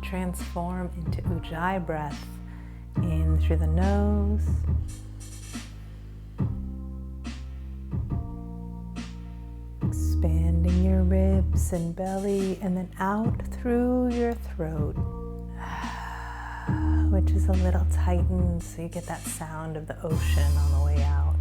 transform into Ujjayi breath. In through the nose. Expanding your ribs and belly, and then out through your throat, which is a little tightened, so you get that sound of the ocean on the way out.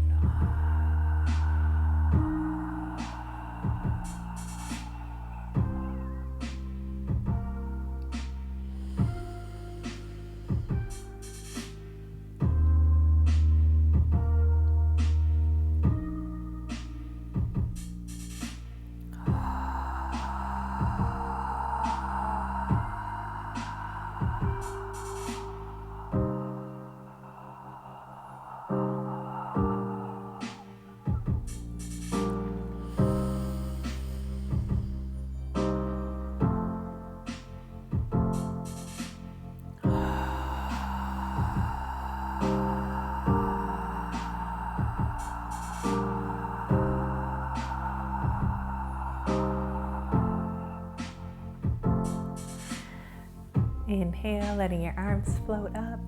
Inhale, letting your arms float up.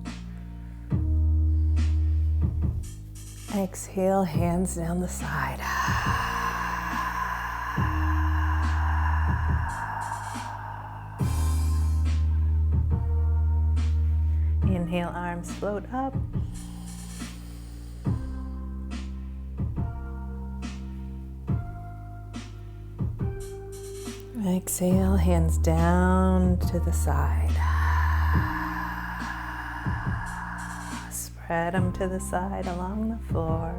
Exhale, hands down the side. Inhale, arms float up. Exhale, hands down to the side. Spread them to the side along the floor.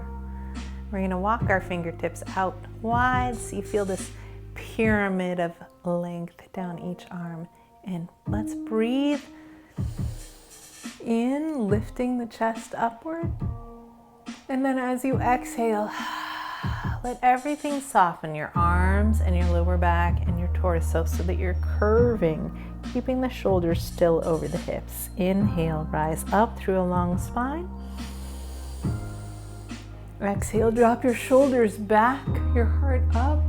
We're going to walk our fingertips out wide so you feel this pyramid of length down each arm. And let's breathe in, lifting the chest upward. And then as you exhale, let everything soften, your arms and your lower back and your torso, so that you're curving, keeping the shoulders still over the hips. Inhale, rise up through a long spine. Exhale, drop your shoulders back, your heart up.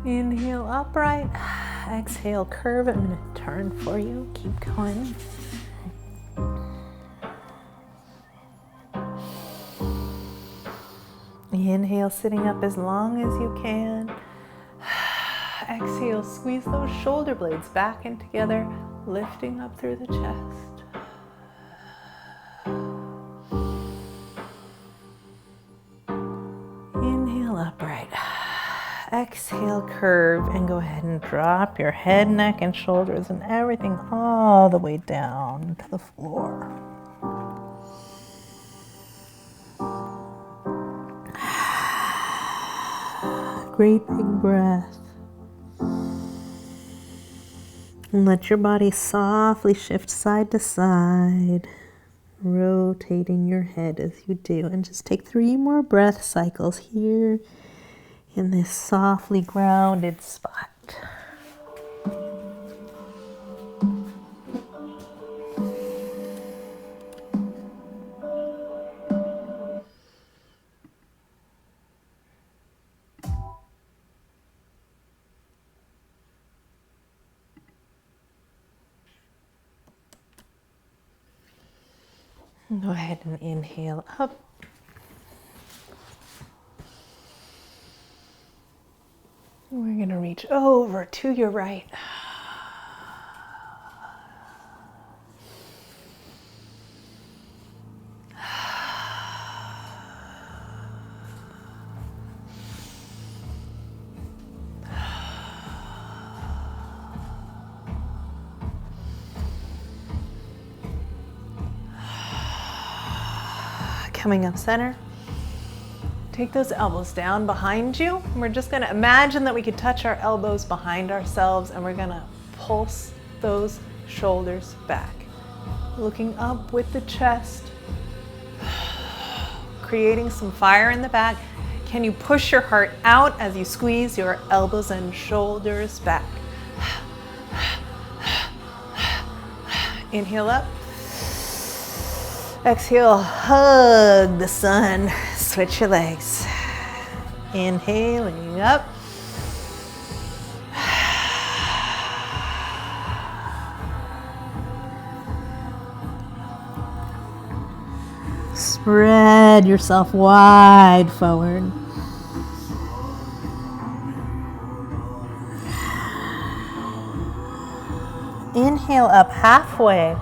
Inhale, upright. Exhale, curve. I'm going to turn for you. Keep going. Inhale, sitting up as long as you can. Exhale, squeeze those shoulder blades back and together, lifting up through the chest. Inhale, upright. Exhale, curve, and go ahead and drop your head, neck, and shoulders and everything all the way down to the floor. Great big breath. And let your body softly shift side to side, rotating your head as you do. And just take 3 more breath cycles here in this softly grounded spot. Go ahead and inhale up. We're going to reach over to your right. Coming up center. Take those elbows down behind you. We're just going to imagine that we could touch our elbows behind ourselves, and we're going to pulse those shoulders back. Looking up with the chest, creating some fire in the back. Can you push your heart out as you squeeze your elbows and shoulders back? Inhale up. Exhale, hug the sun. Switch your legs. Inhaling up. Spread yourself wide forward. Inhale up halfway,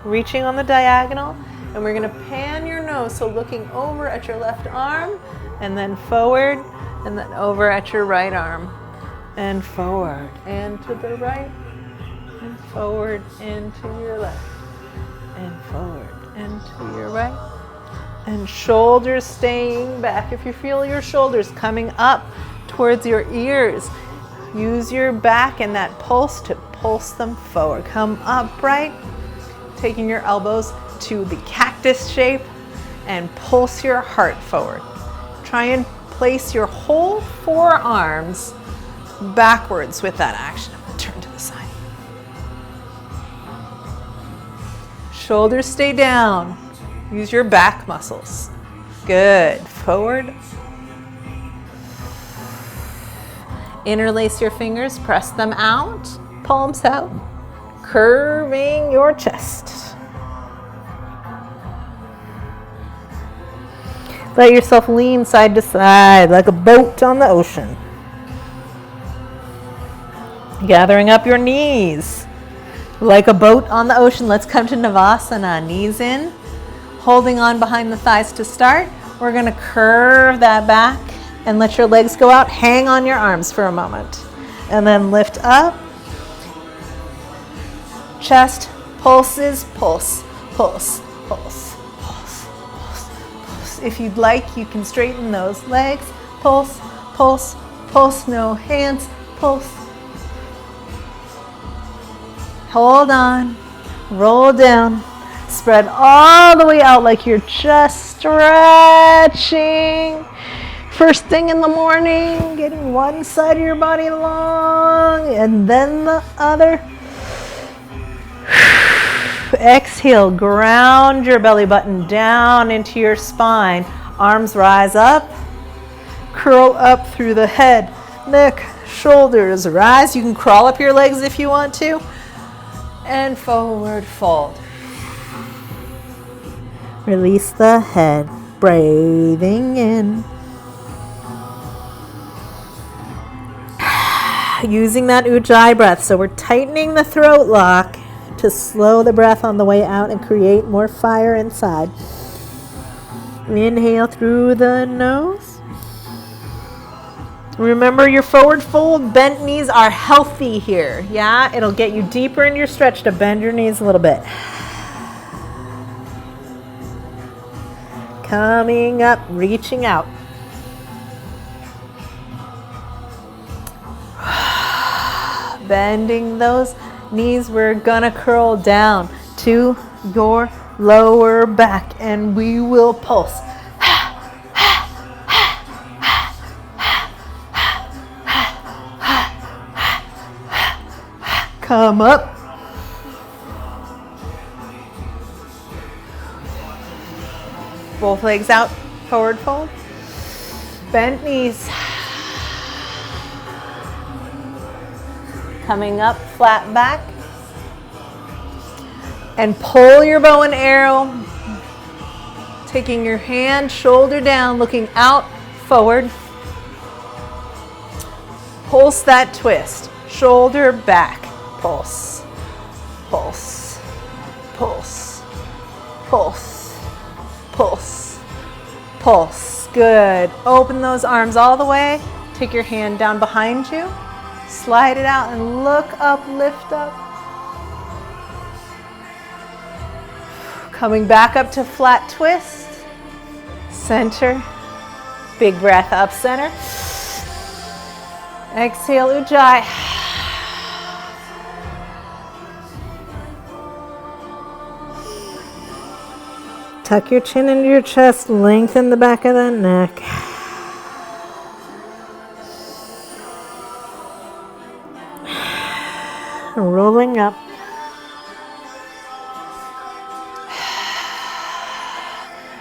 reaching on the diagonal, and we're going to pan your nose, so looking over at your left arm, and then forward, and then over at your right arm, and forward, and to the right, and forward, and to your left, and forward, and to your right, and shoulders staying back. If you feel your shoulders coming up towards your ears, use your back and that pulse to pulse them forward. Come upright, taking your elbows to the cactus shape and pulse your heart forward. Try and place your whole forearms backwards with that action. Turn to the side. Shoulders stay down. Use your back muscles. Good. Forward. Interlace your fingers, press them out, palms out, curving your chest. Let yourself lean side to side like a boat on the ocean. Gathering up your knees like a boat on the ocean. Let's come to Navasana. Knees in, holding on behind the thighs to start. We're going to curve that back and let your legs go out. Hang on your arms for a moment. And then lift up. Chest pulses, pulse, pulse, pulse, pulse, pulse, pulse. If you'd like, you can straighten those legs. Pulse, pulse, pulse. No hands. Pulse. Hold on. Roll down. Spread all the way out like you're just stretching. First thing in the morning, getting one side of your body long and then the other. Exhale, ground your belly button down into your spine. Arms rise up, curl up through the head, neck, shoulders rise. You can crawl up your legs if you want to. And forward fold. Release the head, breathing in. Using that Ujjayi breath, so we're tightening the throat lock to slow the breath on the way out and create more fire inside. Inhale through the nose. Remember, your forward fold, bent knees are healthy here. Yeah, it'll get you deeper in your stretch to bend your knees a little bit. Coming up, reaching out. Bending those knees, we're gonna curl down to your lower back and we will pulse. Come up. Both legs out, forward fold. Bent knees. Coming up, flat back. And pull your bow and arrow. Taking your hand, shoulder down, looking out, forward. Pulse that twist. Shoulder back. Pulse. Pulse. Pulse. Pulse. Pulse. Pulse. Good. Open those arms all the way. Take your hand down behind you. Slide it out and look up, lift up. Coming back up to flat twist. Center. Big breath up center. Exhale, Ujjayi. Tuck your chin into your chest, lengthen the back of that neck. Rolling up.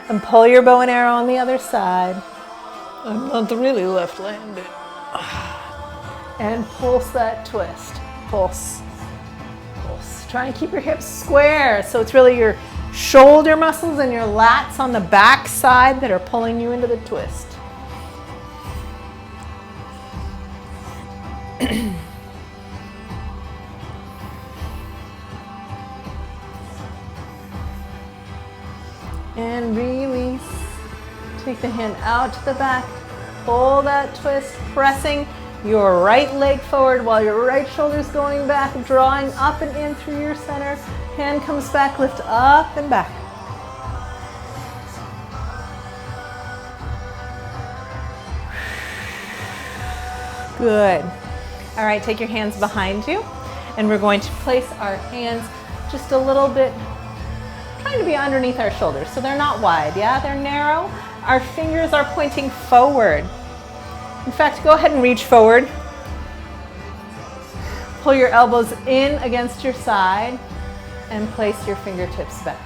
And pull your bow and arrow on the other side. I'm not really left-handed. And pulse that twist. Pulse. Pulse. Try and keep your hips square. So it's really you're shoulder muscles and your lats on the back side that are pulling you into the twist. And release. Take the hand out to the back. Pull that twist, pressing your right leg forward while your right shoulder's going back, drawing up and in through your center. Hand comes back, lift up and back. Good. All right, take your hands behind you, and we're going to place our hands just a little bit, trying to be underneath our shoulders, so they're not wide, yeah? They're narrow. Our fingers are pointing forward. In fact, go ahead and reach forward. Pull your elbows in against your side and place your fingertips back.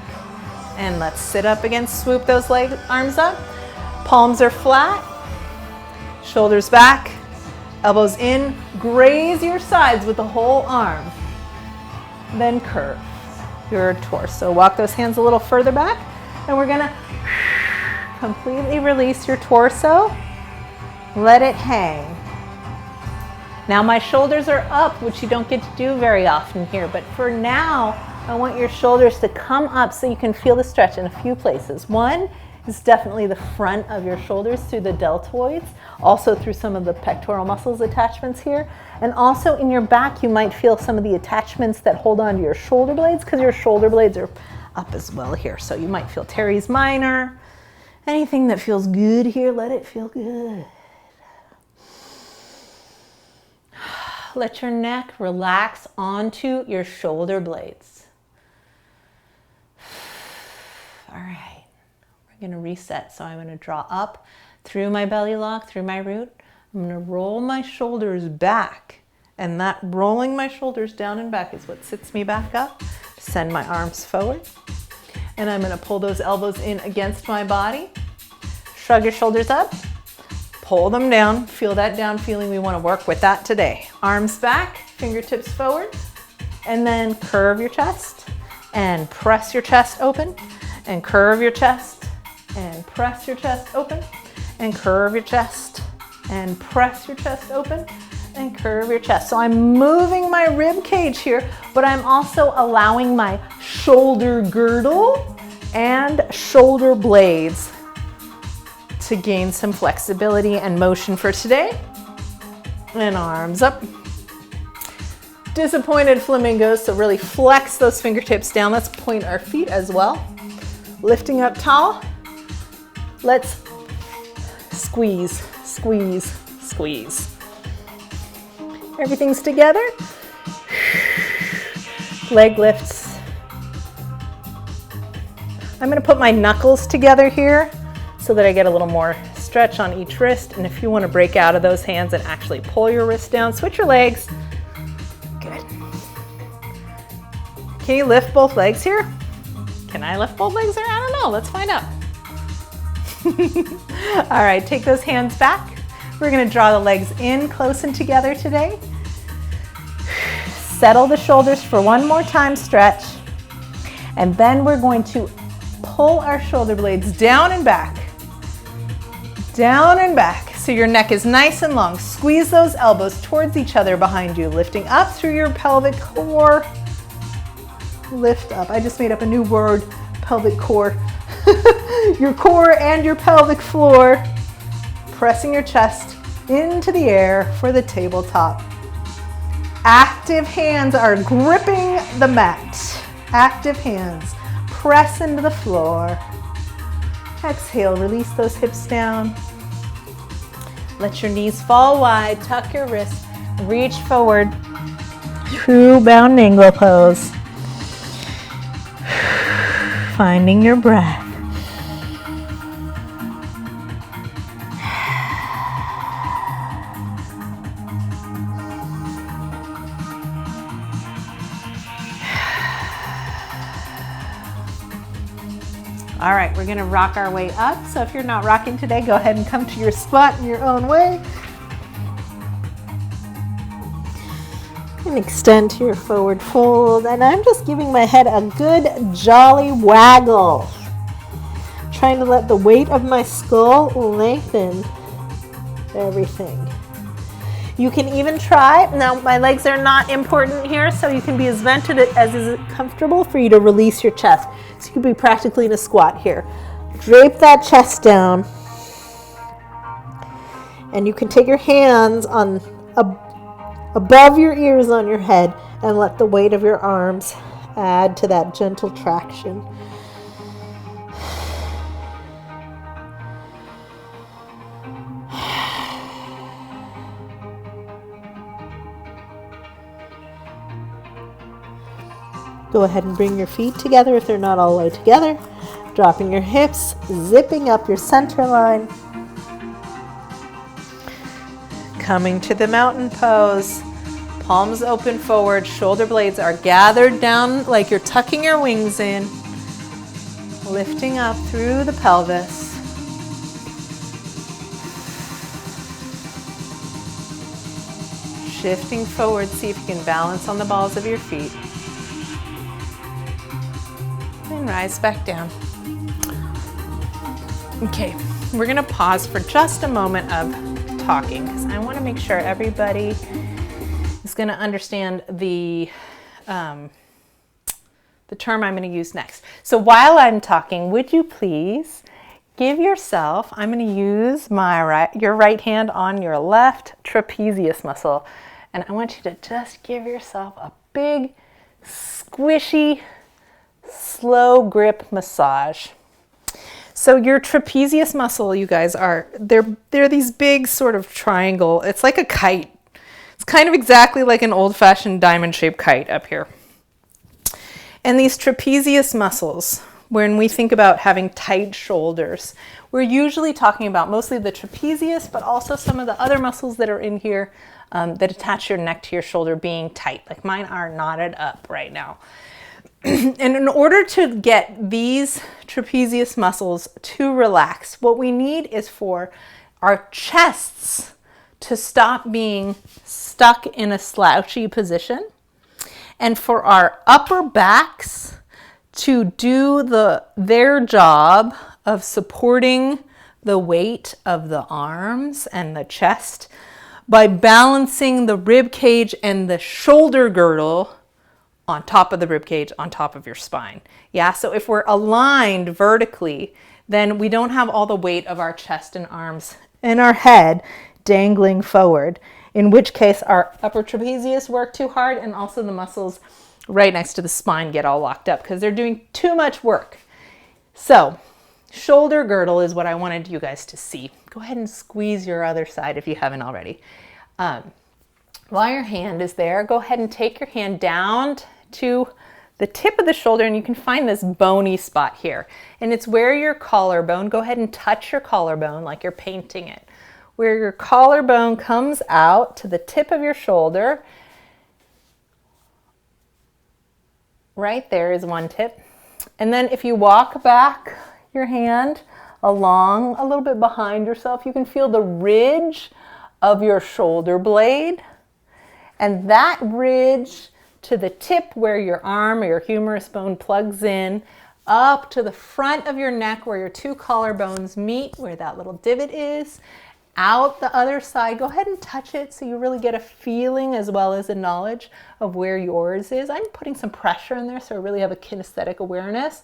And let's sit up again, swoop those arms up. Palms are flat, shoulders back, elbows in, graze your sides with the whole arm. Then curve your torso. Walk those hands a little further back, and we're gonna completely release your torso. Let it hang. Now my shoulders are up, which you don't get to do very often here, but for now, I want your shoulders to come up so you can feel the stretch in a few places. One is definitely the front of your shoulders through the deltoids, also through some of the pectoral muscles attachments here, and also in your back you might feel some of the attachments that hold on to your shoulder blades, because your shoulder blades are up as well here. So you might feel teres minor. Anything that feels good here, let it feel good. Let your neck relax onto your shoulder blades. All right, we're gonna reset. So I'm gonna draw up through my belly lock, through my root. I'm gonna roll my shoulders back, and that rolling my shoulders down and back is what sits me back up. Send my arms forward, and I'm gonna pull those elbows in against my body. Shrug your shoulders up. Pull them down, feel that down feeling. We want to work with that today. Arms back, fingertips forward, and then curve your chest and press your chest open, and curve your chest and press your chest open, and curve your chest and press your chest open, and curve your chest. So I'm moving my rib cage here, but I'm also allowing my shoulder girdle and shoulder blades to gain some flexibility and motion for today. And arms up. Disappointed flamingos, so really flex those fingertips down. Let's point our feet as well. Lifting up tall. Let's squeeze, squeeze, squeeze. Everything's together. Leg lifts. I'm gonna put my knuckles together here so that I get a little more stretch on each wrist. And if you want to break out of those hands and actually pull your wrist down, switch your legs. Good. Can you lift both legs here? Can I lift both legs here? I don't know. Let's find out. All right, take those hands back. We're going to draw the legs in close and together today. Settle the shoulders for one more time, stretch. And then we're going to pull our shoulder blades down and back. Down and back, so your neck is nice and long. Squeeze those elbows towards each other behind you, lifting up through your pelvic core. Lift up. I just made up a new word, pelvic core. Your core and your pelvic floor. Pressing your chest into the air for the tabletop. Active hands are gripping the mat. Active hands. Press into the floor. Exhale, release those hips down. Let your knees fall wide, tuck your wrists, reach forward. True bound angle pose. Finding your breath. All right, we're gonna rock our way up. So if you're not rocking today, go ahead and come to your spot in your own way. And extend to your forward fold. And I'm just giving my head a good jolly waggle. Trying to let the weight of my skull lengthen everything. You can even try, now my legs are not important here, so you can be as vented as is comfortable for you to release your chest. So you can be practically in a squat here. Drape that chest down. And you can take your hands on above your ears on your head and let the weight of your arms add to that gentle traction. Go ahead and bring your feet together if they're not all the way together. Dropping your hips, zipping up your center line. Coming to the mountain pose. Palms open forward, shoulder blades are gathered down like you're tucking your wings in. Lifting up through the pelvis. Shifting forward, see if you can balance on the balls of your feet. And rise back down. Okay, we're gonna pause for just a moment of talking because I wanna make sure everybody is gonna understand the term I'm gonna use next. So while I'm talking, would you please give yourself, I'm gonna use your right hand on your left trapezius muscle, and I want you to just give yourself a big, squishy, slow grip massage. So your trapezius muscle, you guys, they're these big sort of triangle. It's like a kite. It's kind of exactly like an old-fashioned diamond-shaped kite up here. And these trapezius muscles, when we think about having tight shoulders, we're usually talking about mostly the trapezius, but also some of the other muscles that are in here that attach your neck to your shoulder being tight. Like mine are knotted up right now. And in order to get these trapezius muscles to relax, what we need is for our chests to stop being stuck in a slouchy position and for our upper backs to do their job of supporting the weight of the arms and the chest by balancing the rib cage and the shoulder girdle on top of the rib cage, on top of your spine. Yeah, so if we're aligned vertically, then we don't have all the weight of our chest and arms and our head dangling forward, in which case our upper trapezius work too hard and also the muscles right next to the spine get all locked up because they're doing too much work. So shoulder girdle is what I wanted you guys to see. Go ahead and squeeze your other side if you haven't already. While your hand is there, go ahead and take your hand down to the tip of the shoulder, and you can find this bony spot here. And it's where your collarbone, go ahead and touch your collarbone like you're painting it. Where your collarbone comes out to the tip of your shoulder. Right there is one tip. And then if you walk back your hand along a little bit behind yourself, you can feel the ridge of your shoulder blade. And that ridge to the tip where your arm or your humerus bone plugs in, up to the front of your neck where your two collarbones meet, where that little divot is, out the other side. Go ahead and touch it so you really get a feeling as well as a knowledge of where yours is. I'm putting some pressure in there so I really have a kinesthetic awareness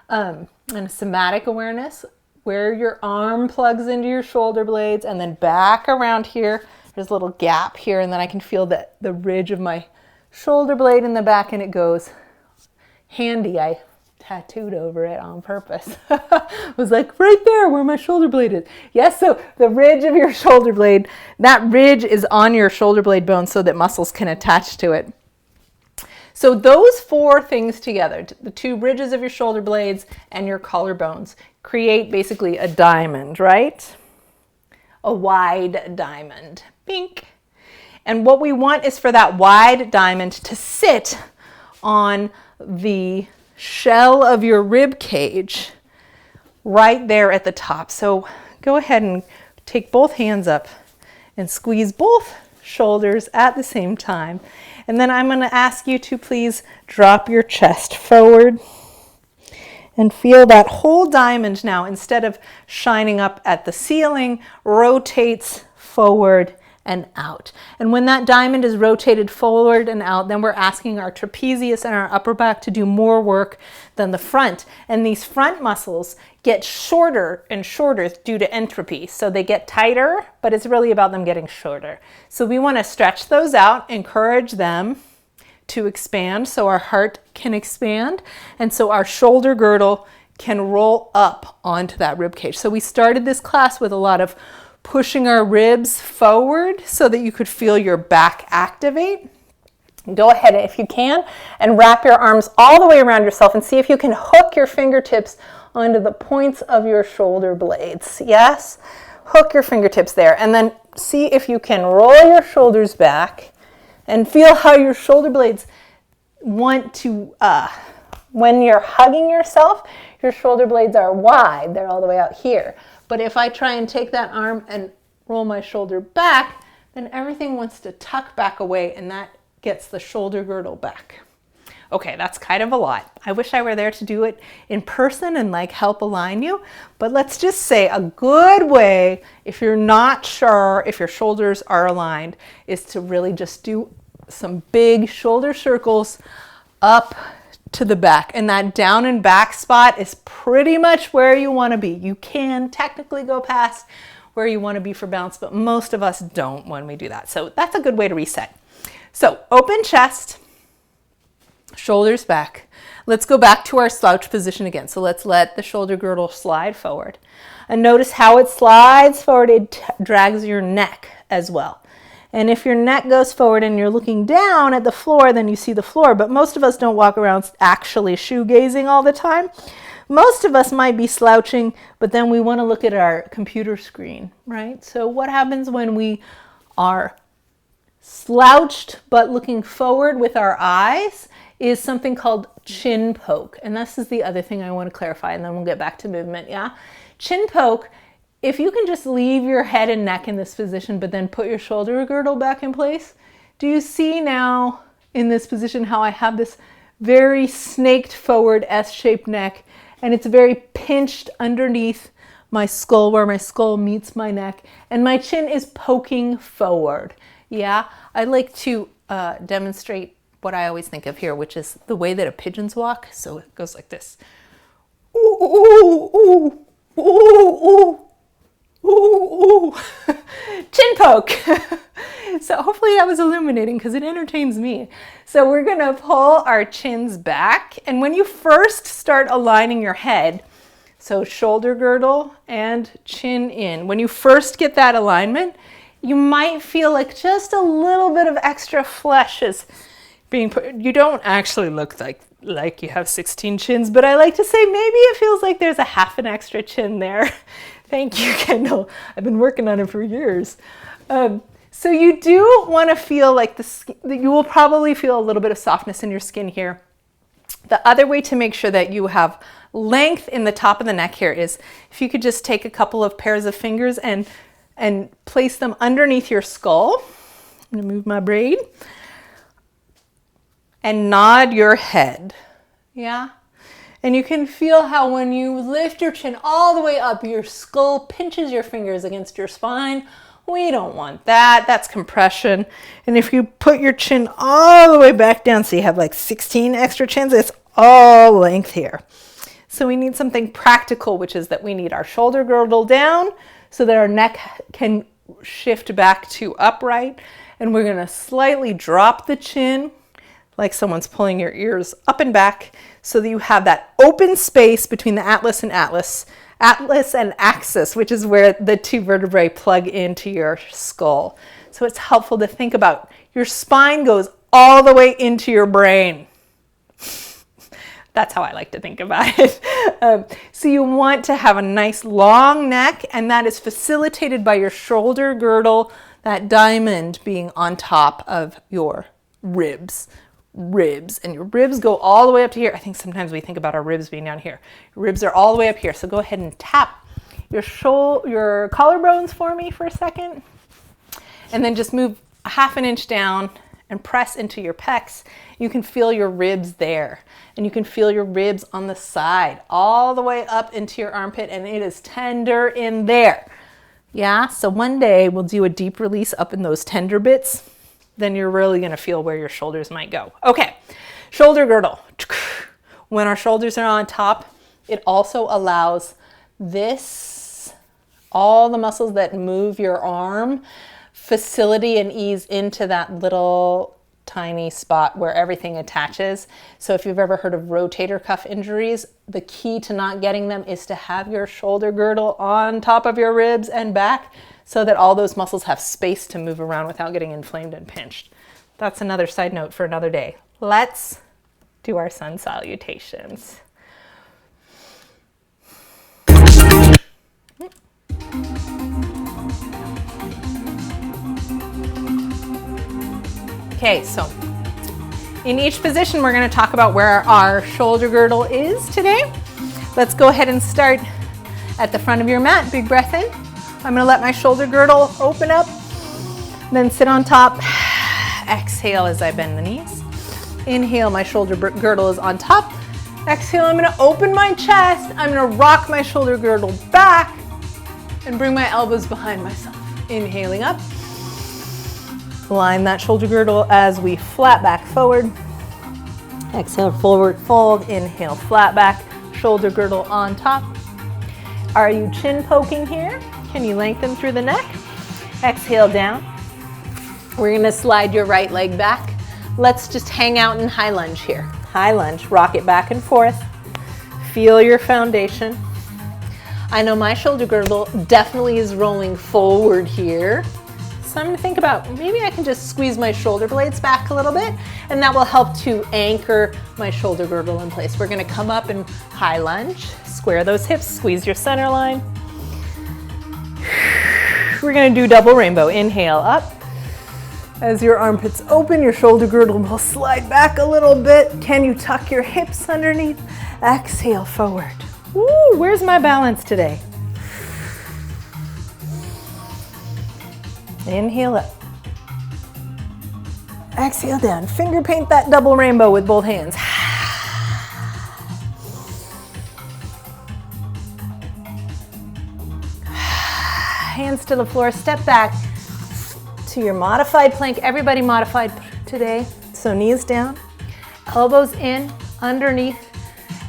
and a somatic awareness where your arm plugs into your shoulder blades, and then back around here. There's a little gap here, and then I can feel the ridge of my shoulder blade in the back, and it goes handy. I tattooed over it on purpose. I was like, right there where my shoulder blade is. Yes, so the ridge of your shoulder blade, that ridge is on your shoulder blade bone so that muscles can attach to it. So those four things together, the two ridges of your shoulder blades and your collarbones, create basically a diamond, right? A wide diamond. Bink. And what we want is for that wide diamond to sit on the shell of your rib cage right there at the top. So go ahead and take both hands up and squeeze both shoulders at the same time. And then I'm going to ask you to please drop your chest forward and feel that whole diamond now, instead of shining up at the ceiling, rotates forward and out. And when that diamond is rotated forward and out, then we're asking our trapezius and our upper back to do more work than the front. And these front muscles get shorter and shorter due to entropy. So they get tighter, but it's really about them getting shorter. So we want to stretch those out, encourage them to expand so our heart can expand and so our shoulder girdle can roll up onto that rib cage. So we started this class with a lot of pushing our ribs forward so that you could feel your back activate. Go ahead, if you can, and wrap your arms all the way around yourself and see if you can hook your fingertips onto the points of your shoulder blades. Yes? Hook your fingertips there, and then see if you can roll your shoulders back and feel how your shoulder blades want to, when you're hugging yourself, your shoulder blades are wide. They're all the way out here. But if I try and take that arm and roll my shoulder back, then everything wants to tuck back away, and that gets the shoulder girdle back. Okay, that's kind of a lot. I wish I were there to do it in person and like help align you. But let's just say a good way, if you're not sure if your shoulders are aligned, is to really just do some big shoulder circles up to the back. And that down and back spot is pretty much where you want to be. You can technically go past where you want to be for balance, but most of us don't when we do that. So that's a good way to reset. So open chest, shoulders back. Let's go back to our slouch position again. So let's let the shoulder girdle slide forward. And notice how it slides forward, it drags your neck as well. And if your neck goes forward and you're looking down at the floor, then you see the floor. But most of us don't walk around actually shoe gazing all the time. Most of us might be slouching, but then we want to look at our computer screen, right? So what happens when we are slouched but looking forward with our eyes is something called chin poke. And this is the other thing I want to clarify, and then we'll get back to movement, yeah? Chin poke, if you can just leave your head and neck in this position, but then put your shoulder girdle back in place, do you see now in this position how I have this very snaked forward S-shaped neck, and it's very pinched underneath my skull where my skull meets my neck, and my chin is poking forward. Yeah, I like to demonstrate what I always think of here, which is the way that a pigeon's walk. So it goes like this. Ooh, ooh, ooh, ooh, ooh. Ooh, ooh. Chin poke. So hopefully that was illuminating because it entertains me. So we're going to pull our chins back. And when you first start aligning your head, so shoulder girdle and chin in, when you first get that alignment, you might feel like just a little bit of extra flesh is being put. You don't actually look like you have 16 chins, but I like to say maybe it feels like there's a half an extra chin there. Thank you, Kendall. I've been working on it for years. So you do want to feel like you will probably feel a little bit of softness in your skin here. The other way to make sure that you have length in the top of the neck here is if you could just take a couple of pairs of fingers and place them underneath your skull. I'm going to move my braid. And nod your head. Yeah? And you can feel how when you lift your chin all the way up, your skull pinches your fingers against your spine. We don't want that. That's compression. And if you put your chin all the way back down, so you have like 16 extra chins, it's all length here. So we need something practical, which is that we need our shoulder girdle down so that our neck can shift back to upright. And we're going to slightly drop the chin like someone's pulling your ears up and back so that you have that open space between the atlas and axis, which is where the two vertebrae plug into your skull. So it's helpful to think about your spine goes all the way into your brain. That's how I like to think about it. So you want to have a nice long neck, and that is facilitated by your shoulder girdle, that diamond being on top of your ribs. And your ribs go all the way up to here. I think sometimes we think about our ribs being down here. Your ribs are all the way up here. So go ahead and tap your collarbones for me for a second. And then just move a half an inch down and press into your pecs. You can feel your ribs there, and you can feel your ribs on the side, all the way up into your armpit, and it is tender in there. Yeah, so one day we'll do a deep release up in those tender bits. Then you're really gonna feel where your shoulders might go. Okay, shoulder girdle. When our shoulders are on top, it also allows this, all the muscles that move your arm, facility and ease into that little tiny spot where everything attaches. So if you've ever heard of rotator cuff injuries, the key to not getting them is to have your shoulder girdle on top of your ribs and back so that all those muscles have space to move around without getting inflamed and pinched. That's another side note for another day. Let's do our sun salutations. Okay, so in each position, we're going to talk about where our shoulder girdle is today. Let's go ahead and start at the front of your mat. Big breath in. I'm going to let my shoulder girdle open up, then sit on top. Exhale as I bend the knees. Inhale, my shoulder girdle is on top. Exhale, I'm going to open my chest. I'm going to rock my shoulder girdle back and bring my elbows behind myself. Inhaling up. Line that shoulder girdle as we flat back forward. Exhale, forward fold. Inhale, flat back. Shoulder girdle on top. Are you chin poking here? Can you lengthen through the neck? Exhale down. We're gonna slide your right leg back. Let's just hang out in high lunge here. High lunge, rock it back and forth. Feel your foundation. I know my shoulder girdle definitely is rolling forward here. So I'm gonna think about, maybe I can just squeeze my shoulder blades back a little bit, and that will help to anchor my shoulder girdle in place. We're gonna come up in high lunge, square those hips, squeeze your center line. We're gonna do double rainbow. Inhale up. As your armpits open, your shoulder girdle will slide back a little bit. Can you tuck your hips underneath? Exhale forward. Woo, where's my balance today? Inhale up. Exhale down. Finger paint that double rainbow with both hands. Hands to the floor. Step back to your modified plank. Everybody modified today. So knees down, elbows in, underneath.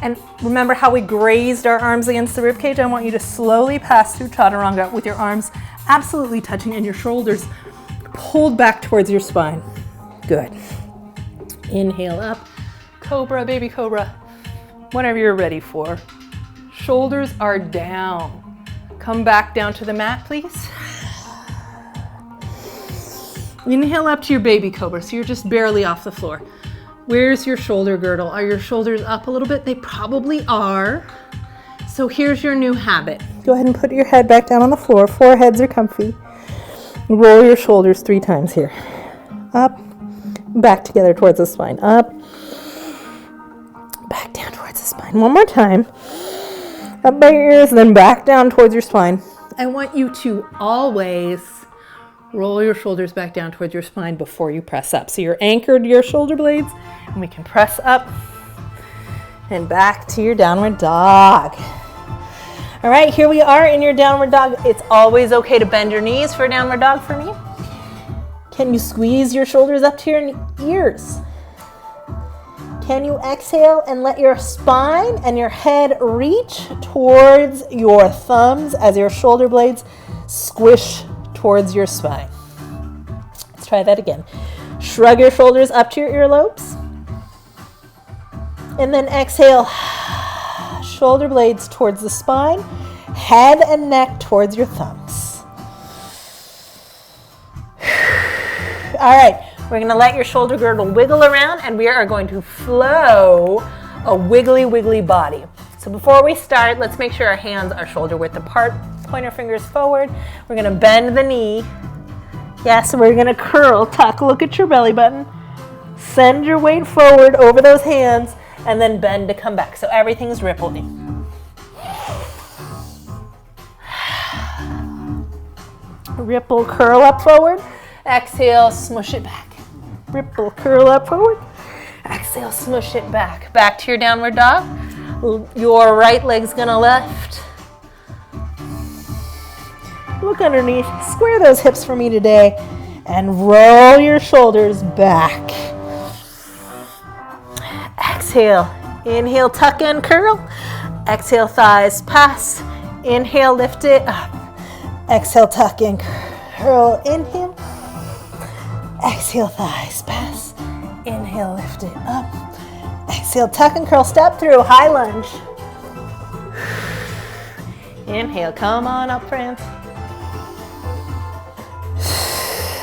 And remember how we grazed our arms against the rib cage? I want you to slowly pass through chaturanga with your arms absolutely touching and your shoulders pulled back towards your spine. Good. Inhale up. Cobra, baby cobra. Whatever you're ready for. Shoulders are down. Come back down to the mat, please. Inhale up to your baby cobra, so you're just barely off the floor. Where's your shoulder girdle? Are your shoulders up a little bit? They probably are. So here's your new habit. Go ahead and put your head back down on the floor. Foreheads are comfy. Roll your shoulders 3 times here. Up, back together towards the spine. Up, back down towards the spine. One more time. Up by your ears, then back down towards your spine. I want you to always roll your shoulders back down towards your spine before you press up. So you're anchored to your shoulder blades, and we can press up and back to your downward dog. All right, here we are in your downward dog. It's always okay to bend your knees for a downward dog for me. Can you squeeze your shoulders up to your ears? Can you exhale and let your spine and your head reach towards your thumbs as your shoulder blades squish towards your spine? Let's try that again. Shrug your shoulders up to your earlobes. And then exhale, shoulder blades towards the spine, head and neck towards your thumbs. All right, we're gonna let your shoulder girdle wiggle around, and we are going to flow a wiggly, wiggly body. So before we start, let's make sure our hands are shoulder width apart. Point our fingers forward. We're gonna bend the knee. Yes, we're gonna curl, tuck, look at your belly button. Send your weight forward over those hands, and then bend to come back. So everything's rippling. Ripple, curl up forward. Exhale, smush it back. Ripple, curl up forward. Exhale, smush it back. Back to your downward dog. Your right leg's gonna lift. Look underneath. Square those hips for me today. And roll your shoulders back. Exhale. Inhale, tuck and curl. Exhale, thighs pass. Inhale, lift it up. Exhale, tuck and curl. Inhale. Exhale, thighs pass. Inhale, lift it up. Exhale, tuck and curl, step through, high lunge. Inhale, come on up, friends.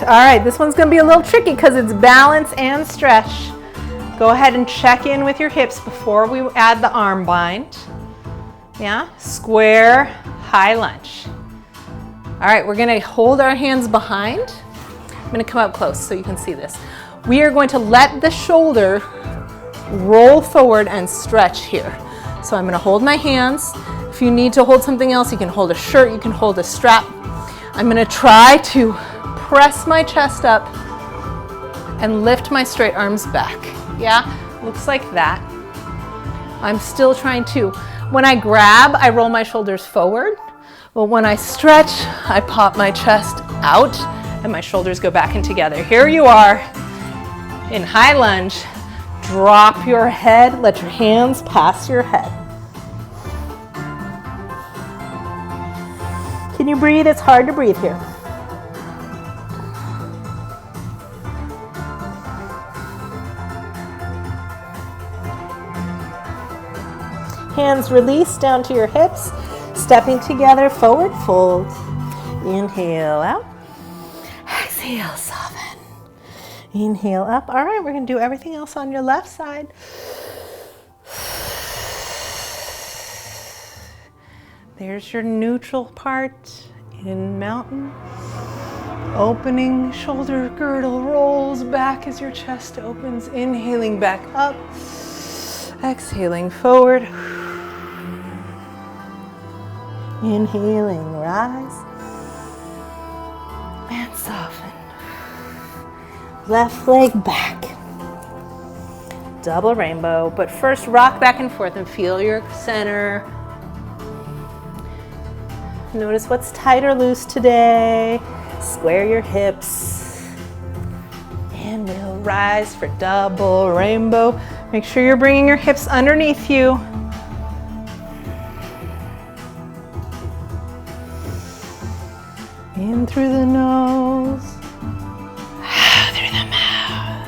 All right, this one's gonna be a little tricky because it's balance and stretch. Go ahead and check in with your hips before we add the arm bind. Yeah, square, high lunge. All right, we're gonna hold our hands behind. I'm gonna come up close so you can see this. We are going to let the shoulder roll forward and stretch here. So I'm gonna hold my hands. If you need to hold something else, you can hold a shirt, you can hold a strap. I'm gonna try to press my chest up and lift my straight arms back. Yeah, looks like that. I'm still trying to, when I grab, I roll my shoulders forward. But when I stretch, I pop my chest out and my shoulders go back in together. Here you are in high lunge. Drop your head, let your hands pass your head. Can you breathe? It's hard to breathe here. Hands release down to your hips, stepping together, forward fold. Inhale out. Exhale, soften. Inhale up. All right, we're going to do everything else on your left side. There's your neutral part in mountain. Opening shoulder girdle rolls back as your chest opens. Inhaling back up. Exhaling forward. Inhaling, rise. And soften. Left leg back. Double rainbow, but first rock back and forth and feel your center. Notice what's tight or loose today. Square your hips. And we'll rise for double rainbow. Make sure you're bringing your hips underneath you. In through the nose. Out through the mouth.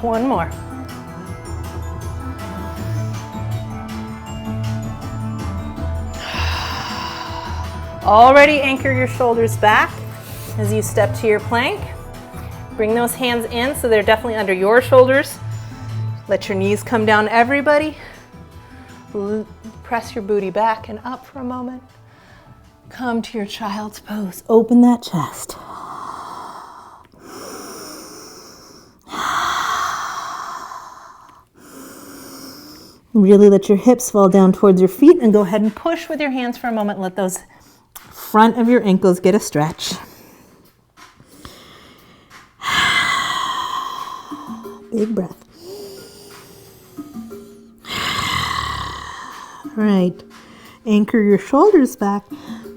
One more. Already anchor your shoulders back as you step to your plank. Bring those hands in so they're definitely under your shoulders. Let your knees come down, everybody. Press your booty back and up for a moment. Come to your child's pose. Open that chest. Really let your hips fall down towards your feet and go ahead and push with your hands for a moment. Let those front of your ankles get a stretch. Big breath. All right, anchor your shoulders back.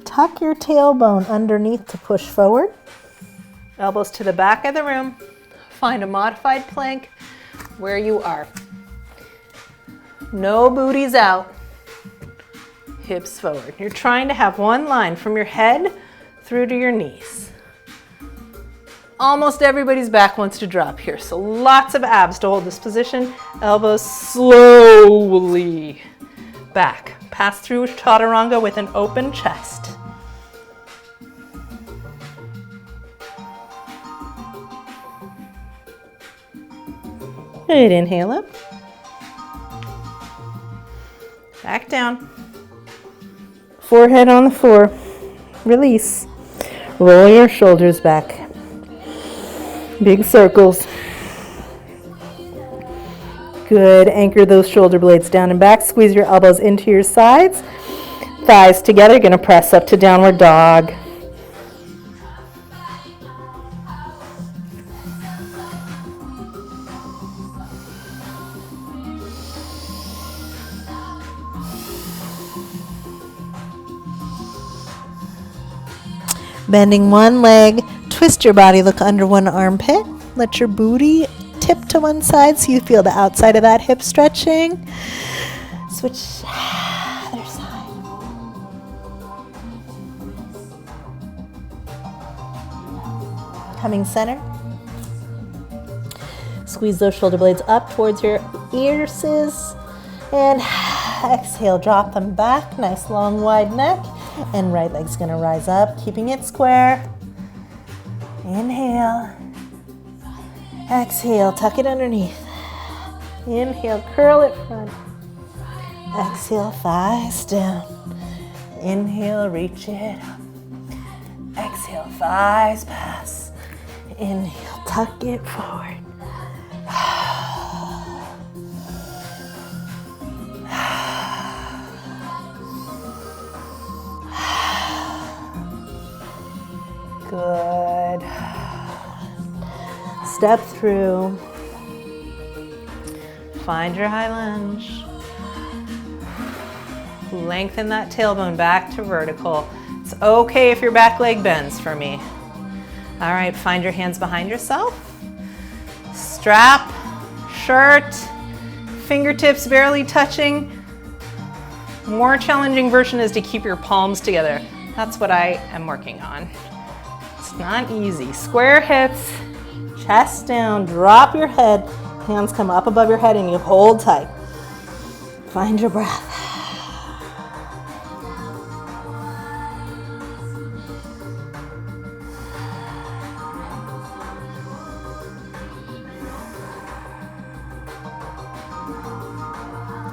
Tuck your tailbone underneath to push forward. Elbows to the back of the room. Find a modified plank where you are. No booties out. Hips forward. You're trying to have one line from your head through to your knees. Almost everybody's back wants to drop here, so lots of abs to hold this position. Elbows slowly back. Pass through chaturanga with an open chest. Good, inhale up. Back down. Forehead on the floor. Release. Roll your shoulders back. Big circles. Good. Anchor those shoulder blades down and back. Squeeze your elbows into your sides. thighs together. You're going to press up to downward dog. Bending one leg, twist your body, look under one armpit. Let your booty tip to one side so you feel the outside of that hip stretching. Switch other side. Coming center. Squeeze those shoulder blades up towards your ears. And exhale, drop them back. Nice long wide neck. And right leg's gonna rise up, keeping it square. Inhale. Exhale, tuck it underneath. Inhale, curl it front. Exhale, thighs down. Inhale, reach it up. Exhale, thighs pass. Inhale, tuck it forward. Good. Step through. Find your high lunge. Lengthen that tailbone back to vertical. It's okay if your back leg bends for me. All right, find your hands behind yourself. Strap, shirt, fingertips barely touching. More challenging version is to keep your palms together. That's what I am working on. It's not easy. Square hips, chest down, drop your head. Hands come up above your head and you hold tight. Find your breath.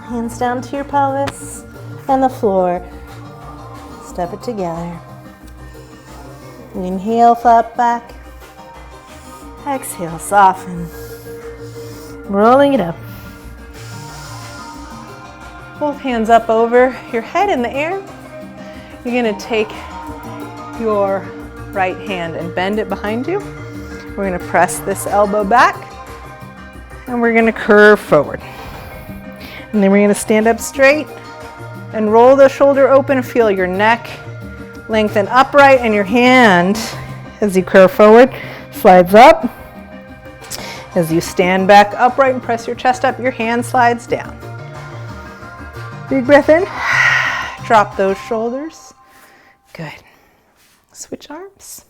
Hands down to your pelvis and the floor. Step it together. Inhale, flat back. Exhale, soften. Rolling it up. Both hands up over your head in the air. You're going to take your right hand and bend it behind you. We're going to press this elbow back and we're going to curve forward. And then we're going to stand up straight and roll the shoulder open. Feel your neck lengthen upright and your hand, as you curve forward, slides up. As you stand back upright and press your chest up, your hand slides down. Big breath in. Drop those shoulders. Good. Switch arms.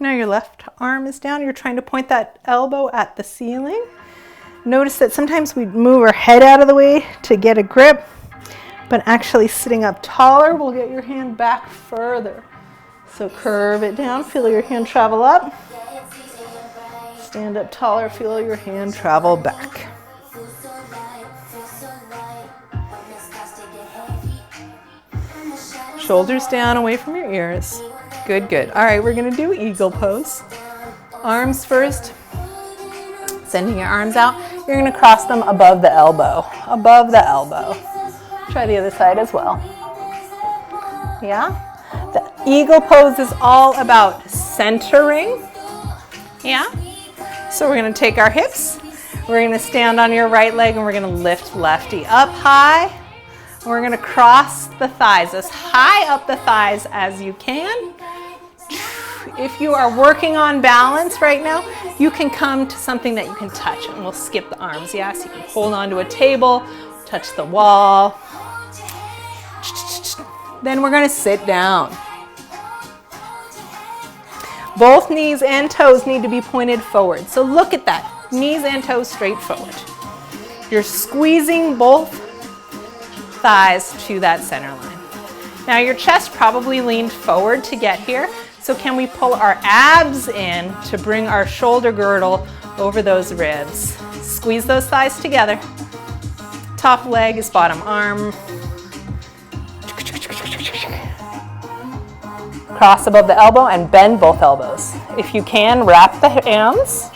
Now your left arm is down. You're trying to point that elbow at the ceiling. Notice that sometimes we move our head out of the way to get a grip, but actually sitting up taller will get your hand back further. So curve it down, feel your hand travel up. Stand up taller, feel your hand travel back. Shoulders down, away from your ears. Good, good. All right, we're gonna do eagle pose. Arms first. Sending your arms out. You're gonna cross them above the elbow. Above the elbow. Try the other side as well. Yeah? The eagle pose is all about centering. Yeah? So we're gonna take our hips. We're gonna stand on your right leg and we're gonna lift lefty up high. And we're gonna cross the thighs as high up the thighs as you can. If you are working on balance right now, you can come to something that you can touch, and we'll skip the arms. Yes, you can hold on to a table, touch the wall. Then we're going to sit down. Both knees and toes need to be pointed forward. So look at that, knees and toes straight forward. You're squeezing both thighs to that center line. Now your chest probably leaned forward to get here. So can we pull our abs in to bring our shoulder girdle over those ribs? Squeeze those thighs together. Top leg is bottom arm. Cross above the elbow and bend both elbows. If you can, wrap the hands.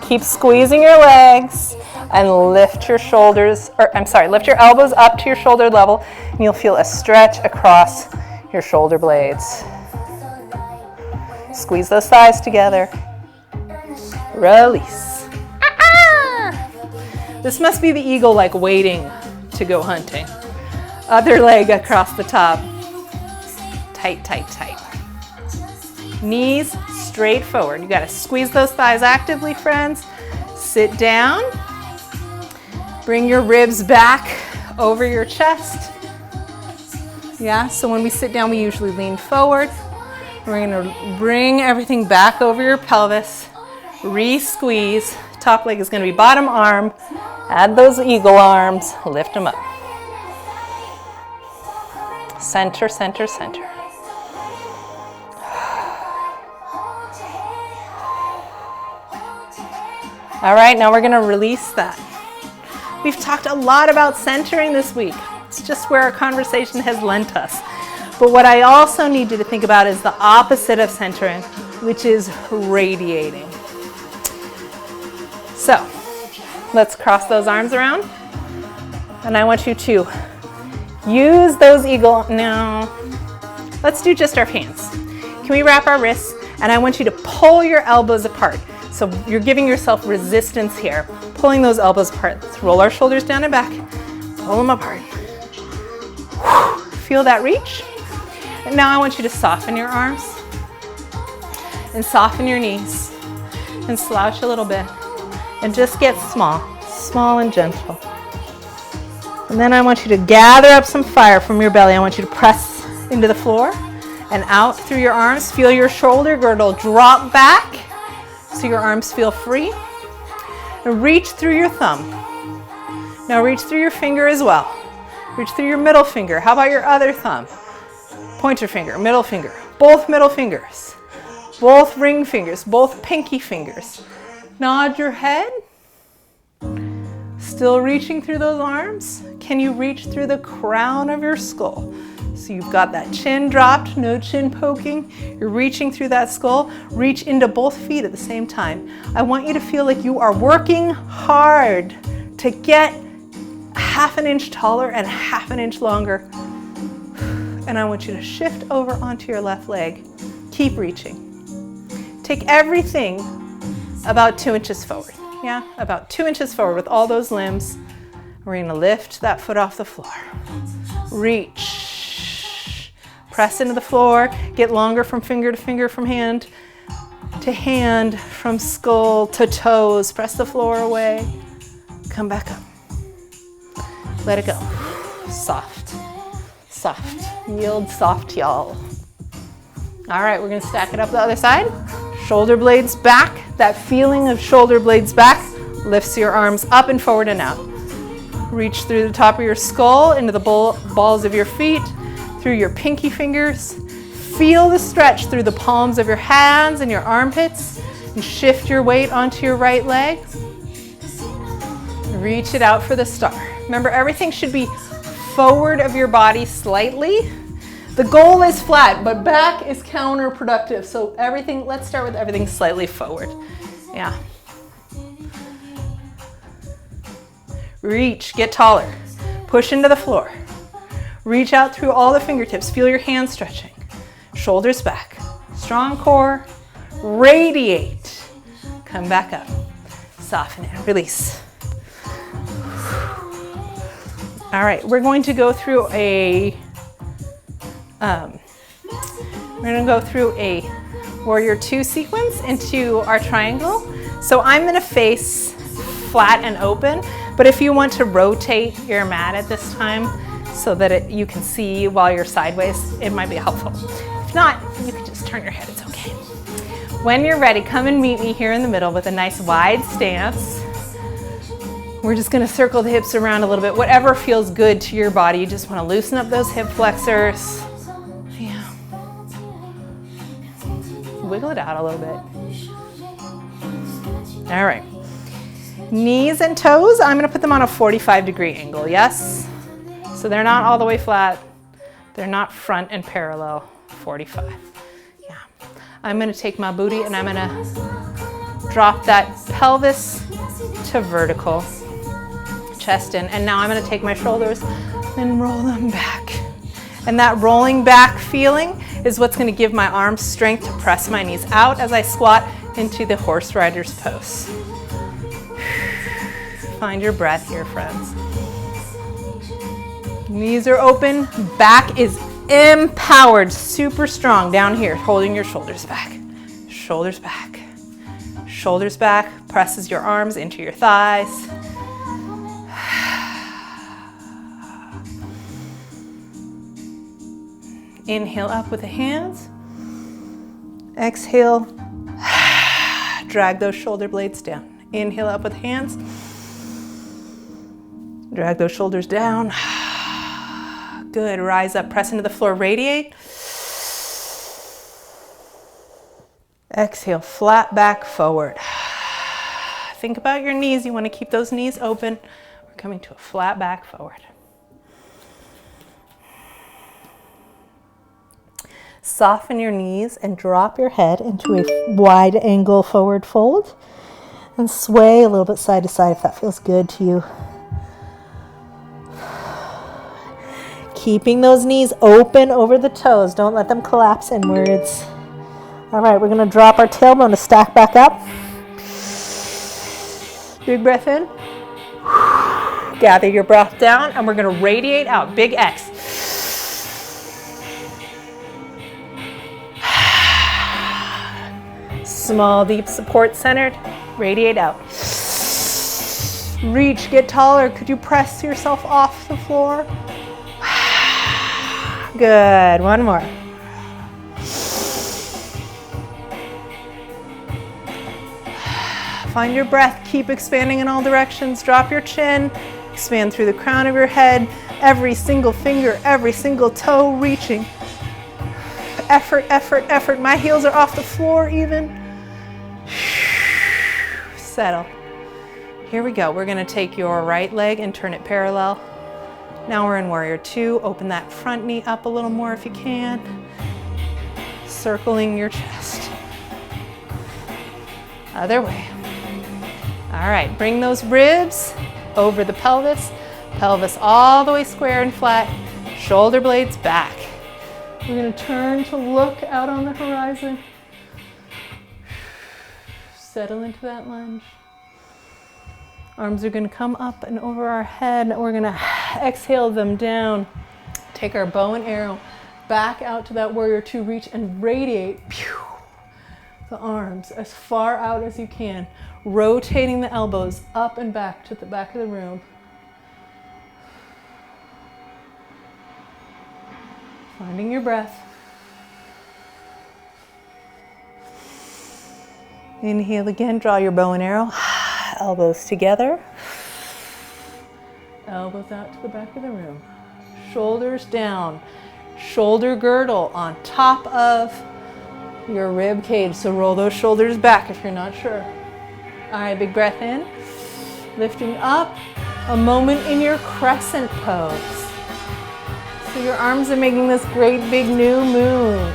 Keep squeezing your legs. and lift your shoulders, lift your elbows up to your shoulder level, and you'll feel a stretch across your shoulder blades. Squeeze those thighs together. Release. This must be the eagle like waiting to go hunting. Other leg across the top. Tight, tight, tight. Knees straight forward. You gotta squeeze those thighs actively, friends. Sit down. Bring your ribs back over your chest. Yeah, so when we sit down, we usually lean forward. We're gonna bring everything back over your pelvis. Re-squeeze. Top leg is gonna be bottom arm. Add those eagle arms. Lift them up. Center, center, center. All right, now we're gonna release that. We've talked a lot about centering this week. It's just where our conversation has lent us. But what I also need you to think about is the opposite of centering, which is radiating. So, let's cross those arms around. And I want you to use those let's do just our hands. Can we wrap our wrists? And I want you to pull your elbows apart. So you're giving yourself resistance here. Pulling those elbows apart. Let's roll our shoulders down and back. Pull them apart. Feel that reach? And now I want you to soften your arms and soften your knees and slouch a little bit and just get small and gentle. And then I want you to gather up some fire from your belly. I want you to press into the floor and out through your arms. Feel your shoulder girdle drop back so your arms feel free. And reach through your thumb. Now reach through your finger as well. Reach through your middle finger. How about your other thumb? Pointer finger, middle finger, both middle fingers, both ring fingers, both pinky fingers. Nod your head. Still reaching through those arms. Can you reach through the crown of your skull? So you've got that chin dropped, no chin poking. You're reaching through that skull. Reach into both feet at the same time. I want you to feel like you are working hard to get half an inch taller and half an inch longer. And I want you to shift over onto your left leg. Keep reaching. Take everything about 2 inches forward. Yeah, about 2 inches forward with all those limbs. We're gonna lift that foot off the floor. Reach. Press into the floor. Get longer from finger to finger, from hand to hand, from skull to toes. Press the floor away. Come back up. Let it go. Soft. Soft. Yield soft, y'all. All right, we're gonna stack it up the other side. Shoulder blades back. That feeling of shoulder blades back lifts your arms up and forward and out. Reach through the top of your skull into the balls of your feet, through your pinky fingers. Feel the stretch through the palms of your hands and your armpits. And shift your weight onto your right leg. Reach it out for the star. Remember, everything should be forward of your body slightly. The goal is flat, but back is counterproductive. So everything, let's start with everything slightly forward. Yeah. Reach, get taller. Push into the floor. Reach out through all the fingertips. Feel your hands stretching. Shoulders back. Strong core. Radiate. Come back up. Soften and release. All right, we're going to go through a warrior 2 sequence into our triangle. So I'm going to face flat and open, but if you want to rotate your mat at this time so that you can see while you're sideways, it might be helpful. If not, you can just turn your head, it's okay. When you're ready, come and meet me here in the middle with a nice wide stance. We're just going to circle the hips around a little bit. Whatever feels good to your body. You just want to loosen up those hip flexors. Yeah. Wiggle it out a little bit. All right. Knees and toes, I'm going to put them on a 45-degree angle, yes? So they're not all the way flat. They're not front and parallel, 45. Yeah. I'm going to take my booty and I'm going to drop that pelvis to vertical. chest in. And now I'm gonna take my shoulders and roll them back. And that rolling back feeling is what's gonna give my arms strength to press my knees out as I squat into the horse rider's pose. Find your breath here, friends. Knees are open, back is empowered, super strong down here, holding your shoulders back. Shoulders back. Shoulders back, presses your arms into your thighs. Inhale up with the hands. Exhale, drag those shoulder blades down. Inhale up with hands. Drag those shoulders down. Good, rise up, press into the floor, radiate. Exhale, flat back forward. Think about your knees, you want to keep those knees open. We're coming to a flat back forward. Soften your knees and drop your head into a wide angle forward fold. And sway a little bit side to side if that feels good to you. Keeping those knees open over the toes. Don't let them collapse inwards. All right, we're gonna drop our tailbone to stack back up. Big breath in. Gather your breath down, and we're gonna radiate out. Big X. Small, deep support centered. Radiate out. Reach, get taller. Could you press yourself off the floor? Good, one more. Find your breath, keep expanding in all directions. Drop your chin, expand through the crown of your head. Every single finger, every single toe reaching. Effort, effort, effort. My heels are off the floor even. Settle. Here we go. We're gonna take your right leg and turn it parallel. Now we're in warrior two. Open that front knee up a little more if you can. Circling your chest. Other way. All right, bring those ribs over the pelvis. Pelvis all the way square and flat. Shoulder blades back. We're gonna turn to look out on the horizon. Settle into that lunge. Arms are gonna come up and over our head. We're gonna exhale them down. Take our bow and arrow back out to that warrior two. Reach and radiate the arms as far out as you can. Rotating the elbows up and back to the back of the room. Finding your breath. Inhale again, draw your bow and arrow. Elbows together. Elbows out to the back of the room. Shoulders down. Shoulder girdle on top of your rib cage. So roll those shoulders back if you're not sure. All right, big breath in. Lifting up. A moment in your crescent pose. So your arms are making this great big new moon.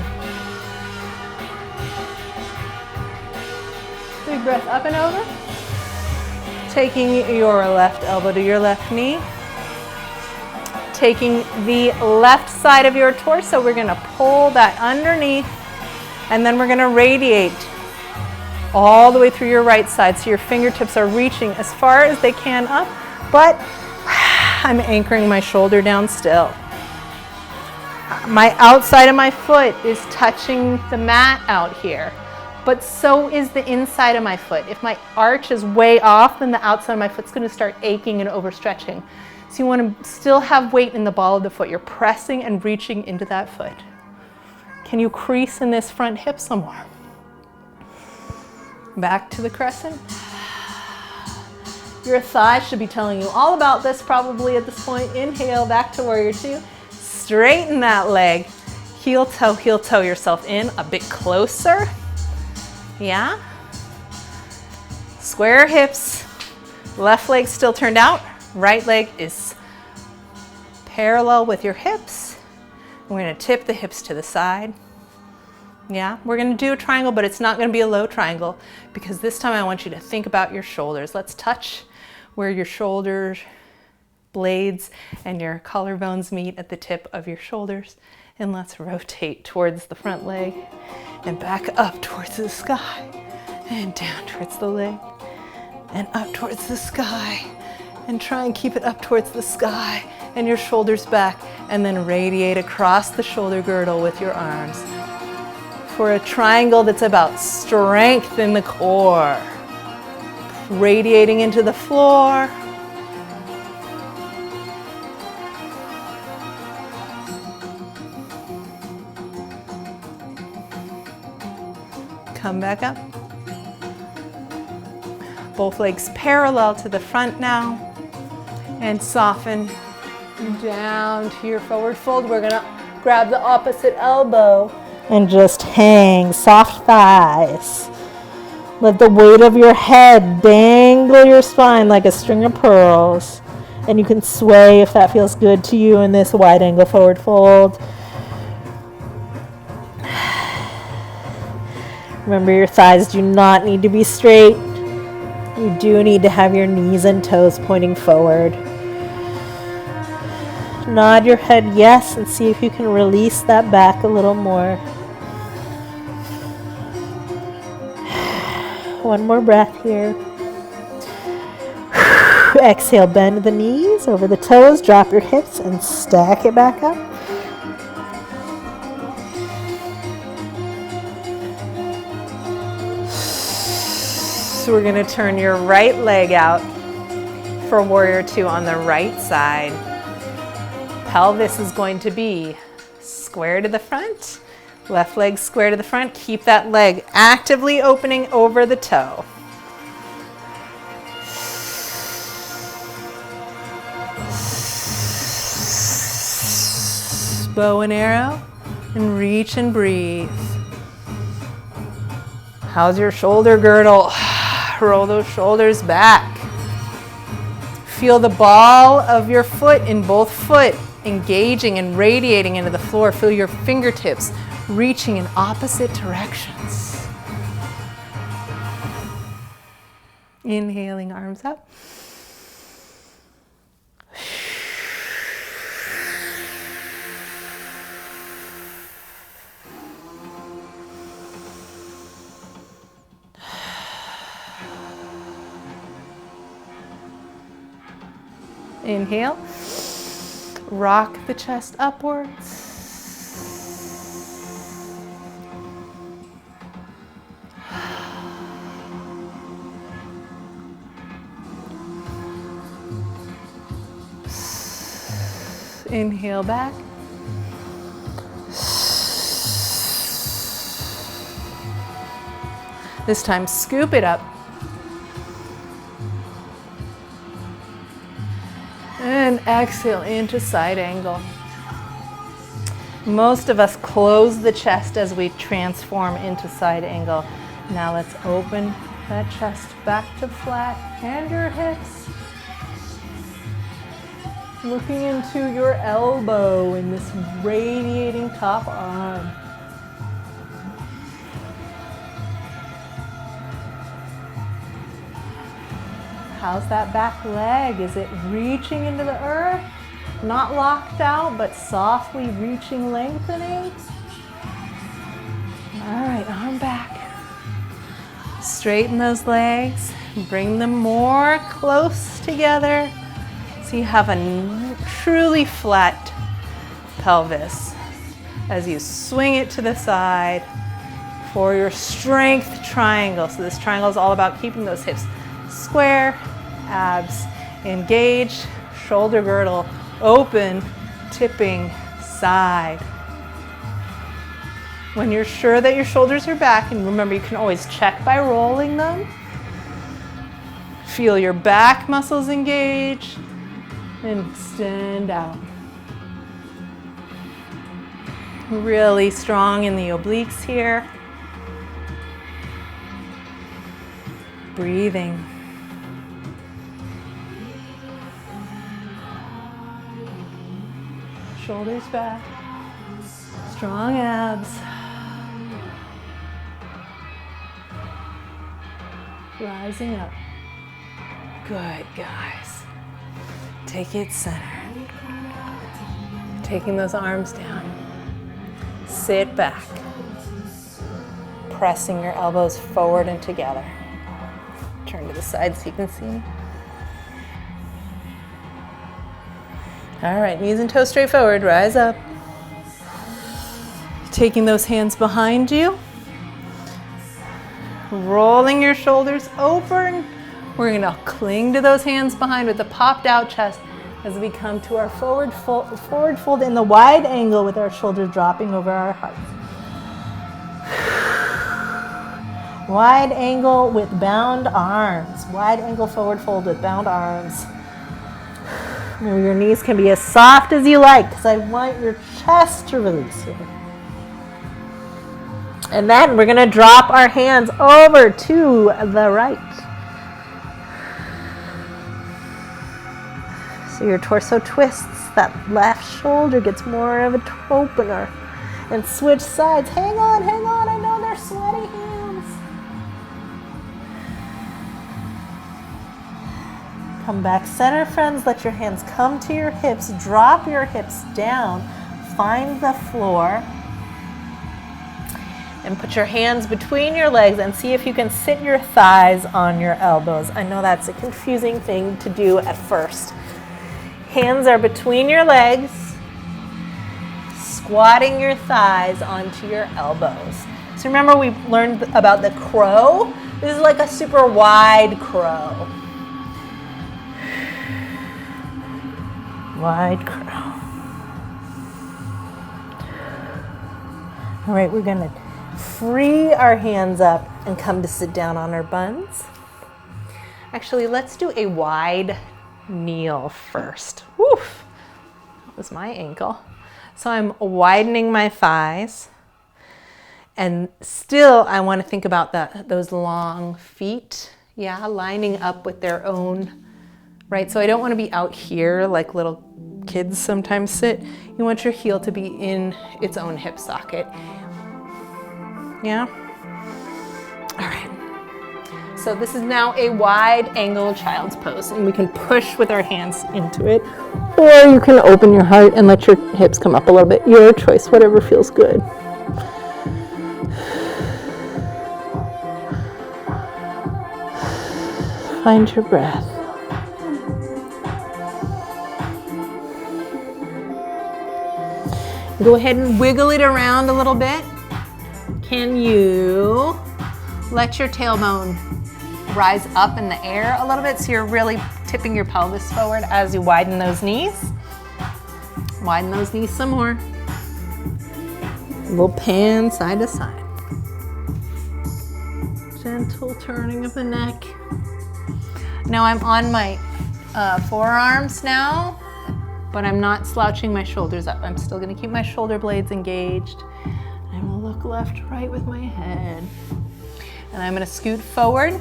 Big breath up and over. Taking your left elbow to your left knee. Taking the left side of your torso, we're gonna pull that underneath, and then we're gonna radiate all the way through your right side. So your fingertips are reaching as far as they can up, but I'm anchoring my shoulder down still. My outside of my foot is touching the mat out here. But so is the inside of my foot. If my arch is way off, then the outside of my foot's gonna start aching and overstretching. So you wanna still have weight in the ball of the foot. You're pressing and reaching into that foot. Can you crease in this front hip some more? Back to the crescent. Your thighs should be telling you all about this probably at this point. Inhale, back to warrior two. Straighten that leg. Heel toe yourself in a bit closer. Yeah. Square hips. Left leg still turned out. Right leg is parallel with your hips. We're going to tip the hips to the side. Yeah, we're going to do a triangle, but it's not going to be a low triangle because this time I want you to think about your shoulders. Let's touch where your shoulders blades and your collarbones meet at the tip of your shoulders. And let's rotate towards the front leg and back up towards the sky and down towards the leg and up towards the sky, and try and keep it up towards the sky and your shoulders back, and then radiate across the shoulder girdle with your arms for a triangle that's about strength in the core. Radiating into the floor. Come back up. Both legs parallel to the front now, and soften down to your forward fold. We're gonna grab the opposite elbow and just hang, soft thighs. Let the weight of your head dangle your spine like a string of pearls, and you can sway if that feels good to you in this wide angle forward fold. Remember, your thighs do not need to be straight. You do need to have your knees and toes pointing forward. Nod your head yes, and see if you can release that back a little more. One more breath here. Exhale, bend the knees over the toes, drop your hips, and stack it back up. So we're going to turn your right leg out for warrior two on the right side. Pelvis is going to be square to the front. Left leg square to the front. Keep that leg actively opening over the toe. Bow and arrow, and reach and breathe. How's your shoulder girdle? Roll those shoulders back. Feel the ball of your foot in both foot engaging and radiating into the floor. Feel your fingertips reaching in opposite directions. Inhaling, arms up. Inhale, rock the chest upwards. Inhale back. This time, scoop it up. And exhale into side angle. Most of us close the chest as we transform into side angle. Now let's open that chest back to flat. Hand your hips. Looking into your elbow in this radiating top arm. How's that back leg? Is it reaching into the earth? Not locked out, but softly reaching, lengthening. All right, arm back. Straighten those legs. Bring them more close together so you have a truly flat pelvis as you swing it to the side for your strength triangle. So this triangle is all about keeping those hips square, abs engage, shoulder girdle open, tipping side. When you're sure that your shoulders are back, and remember you can always check by rolling them, feel your back muscles engage and extend out. Really strong in the obliques here. Breathing. Shoulders back. Strong abs. Rising up. Good, guys. Take it center. Taking those arms down. Sit back. Pressing your elbows forward and together. Turn to the side so you can see me. All right, knees and toes straight forward, rise up. Taking those hands behind you. Rolling your shoulders open. We're gonna cling to those hands behind with the popped out chest as we come to our forward fold in the wide angle with our shoulders dropping over our hearts. Wide angle with bound arms. Wide angle forward fold with bound arms. Your knees can be as soft as you like because I want your chest to release here. And then we're going to drop our hands over to the right. So your torso twists, that left shoulder gets more of an opener. And switch sides. Hang on, I know they're sweaty hands. Come back center, friends. Let your hands come to your hips. Drop your hips down. Find the floor. And put your hands between your legs and see if you can sit your thighs on your elbows. I know that's a confusing thing to do at first. Hands are between your legs. Squatting your thighs onto your elbows. So remember we learned about the crow? This is like a super wide crow. Wide crow. All right, we're gonna free our hands up and come to sit down on our buns. Actually, let's do a wide kneel first. Woof, that was my ankle. So I'm widening my thighs. And still, I want to think about those long feet, yeah, lining up with their own, right? So I don't want to be out here like little kids sometimes sit. You want your heel to be in its own hip socket. Yeah? All right. So this is now a wide angle child's pose, and we can push with our hands into it, or you can open your heart and let your hips come up a little bit. Your choice, whatever feels good. Find your breath. Go ahead and wiggle it around a little bit. Can you let your tailbone rise up in the air a little bit so you're really tipping your pelvis forward as you widen those knees? Widen those knees some more. A little pan side to side. Gentle turning of the neck. Now I'm on my forearms now, but I'm not slouching my shoulders up. I'm still gonna keep my shoulder blades engaged. I'm gonna look left, right with my head. And I'm gonna scoot forward.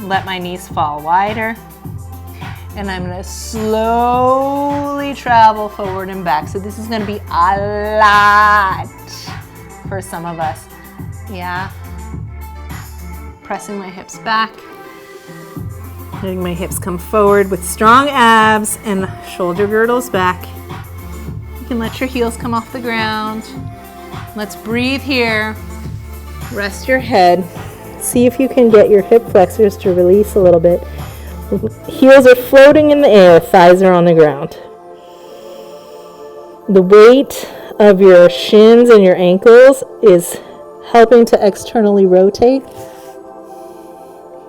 Let my knees fall wider. And I'm gonna slowly travel forward and back. So this is gonna be a lot for some of us. Yeah. Pressing my hips back. Letting my hips come forward with strong abs and shoulder girdles back. You can let your heels come off the ground. Let's breathe here. Rest your head. See if you can get your hip flexors to release a little bit. Heels are floating in the air, thighs are on the ground. The weight of your shins and your ankles is helping to externally rotate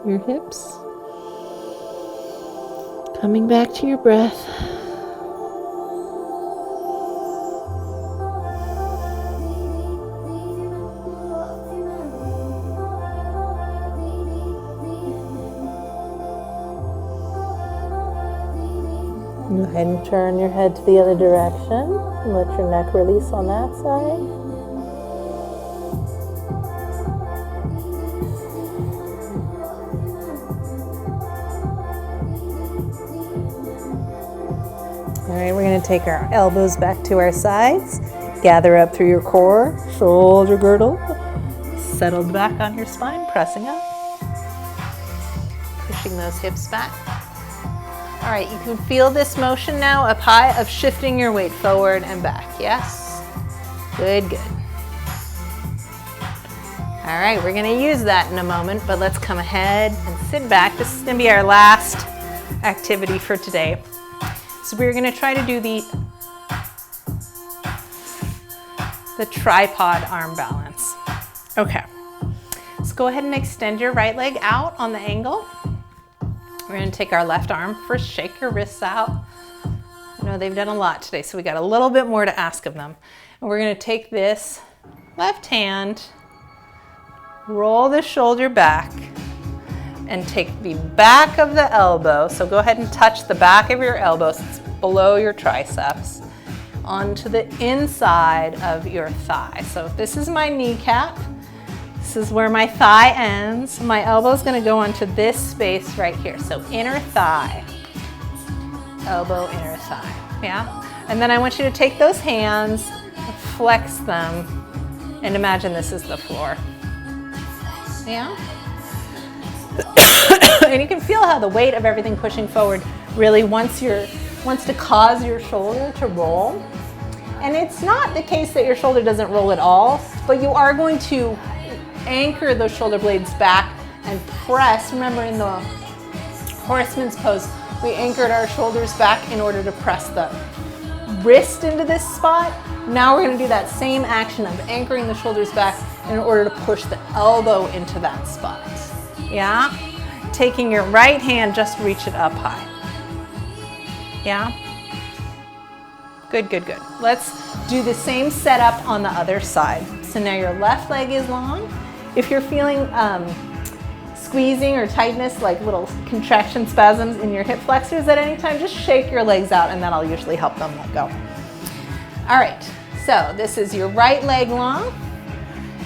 your hips. Coming back to your breath. Go ahead and turn your head to the other direction. Let your neck release on that side. All right, we're going to take our elbows back to our sides. Gather up through your core, shoulder girdle. Settled back on your spine, pressing up. Pushing those hips back. All right, you can feel this motion now up high of shifting your weight forward and back. Yes? Good, good. All right, we're gonna use that in a moment, but let's come ahead and sit back. This is gonna be our last activity for today. So we're gonna try to do the tripod arm balance. Okay, so go ahead and extend your right leg out on the angle. We're gonna take our left arm. First, shake your wrists out. I know they've done a lot today, so we got a little bit more to ask of them. And we're gonna take this left hand, roll the shoulder back, and take the back of the elbow. So go ahead and touch the back of your elbows, it's below your triceps, onto the inside of your thigh. So if this is my kneecap, this is where my thigh ends. My elbow is going to go onto this space right here. So inner thigh, elbow, inner thigh. Yeah? And then I want you to take those hands, flex them, and imagine this is the floor. Yeah? And you can feel how the weight of everything pushing forward really wants to cause your shoulder to roll. And it's not the case that your shoulder doesn't roll at all, but you are going to anchor those shoulder blades back and press. Remember in the horseman's pose, we anchored our shoulders back in order to press the wrist into this spot. Now we're going to do that same action of anchoring the shoulders back in order to push the elbow into that spot. Yeah? Taking your right hand, just reach it up high. Yeah? Good, good, good. Let's do the same setup on the other side. So now your left leg is long. If you're feeling squeezing or tightness, like little contraction spasms in your hip flexors at any time, just shake your legs out and that'll usually help them let go. All right, so this is your right leg long,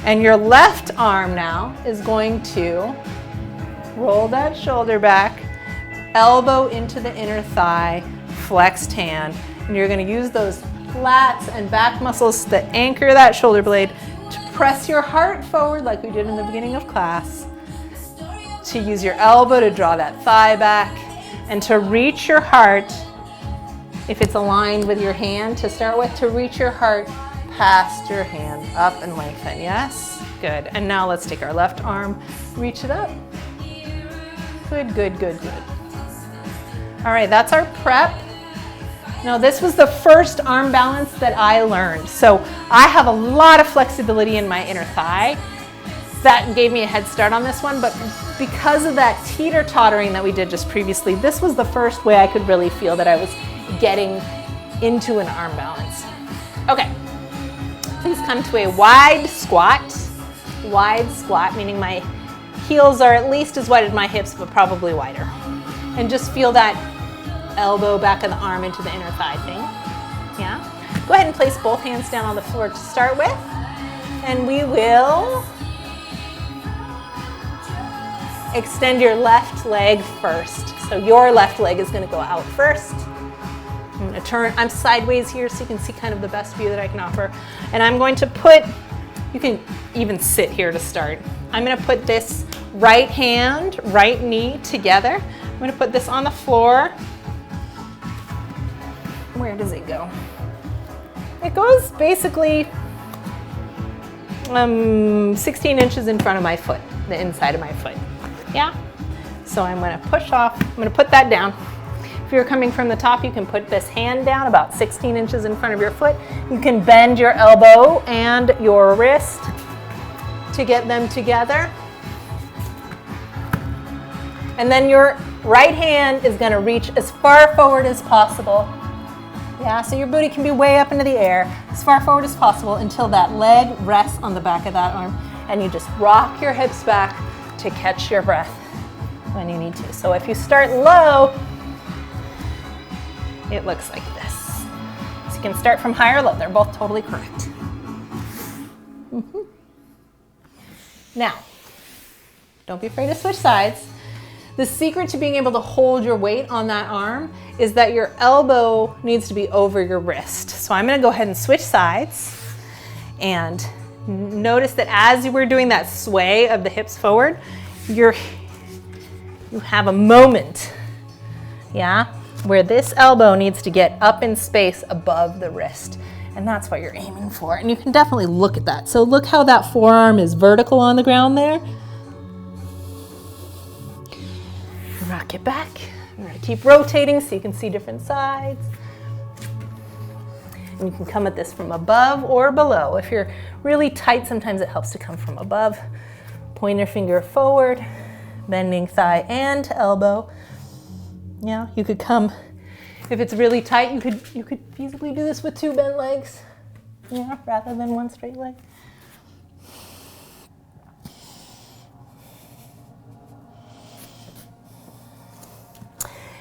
and your left arm now is going to roll that shoulder back, elbow into the inner thigh, flexed hand, and you're going to use those lats and back muscles that anchor that shoulder blade to press your heart forward like we did in the beginning of class, to use your elbow to draw that thigh back, and to reach your heart, if it's aligned with your hand to start with, to reach your heart past your hand, up and lengthen. Yes? Good. And now let's take our left arm, reach it up. Good, good, good, good. All right, that's our prep. Now this was the first arm balance that I learned. So I have a lot of flexibility in my inner thigh. That gave me a head start on this one, but because of that teeter-tottering that we did just previously, this was the first way I could really feel that I was getting into an arm balance. Okay, please come to a wide squat. Wide squat, meaning my heels are at least as wide as my hips, but probably wider. And just feel that elbow back of the arm into the inner thigh thing. Yeah? Go ahead and place both hands down on the floor to start with. And we will extend your left leg first. So your left leg is going to go out first. I'm going to turn, I'm sideways here so you can see kind of the best view that I can offer. And I'm going to put, you can even sit here to start. I'm going to put this right hand, right knee together. I'm going to put this on the floor. Where does it go? It goes basically 16 inches in front of my foot, the inside of my foot. Yeah? So I'm going to push off. I'm going to put that down. If you're coming from the top, you can put this hand down about 16 inches in front of your foot. You can bend your elbow and your wrist to get them together. And then your right hand is going to reach as far forward as possible. Yeah, so your booty can be way up into the air, as far forward as possible until that leg rests on the back of that arm. And you just rock your hips back to catch your breath when you need to. So if you start low, it looks like this. So you can start from high or low. They're both totally correct. Now, don't be afraid to switch sides. The secret to being able to hold your weight on that arm is that your elbow needs to be over your wrist. So I'm going to go ahead and switch sides, and notice that as we're doing that sway of the hips forward, you have a moment, yeah? where this elbow needs to get up in space above the wrist. And that's what you're aiming for. And you can definitely look at that. So look how that forearm is vertical on the ground there. Rock it back. We're going to keep rotating so you can see different sides. And you can come at this from above or below. If you're really tight, sometimes it helps to come from above. Pointer finger forward, bending thigh and elbow. Yeah, you could come, if it's really tight, you could feasibly do this with 2 bent legs, yeah, rather than 1 straight leg.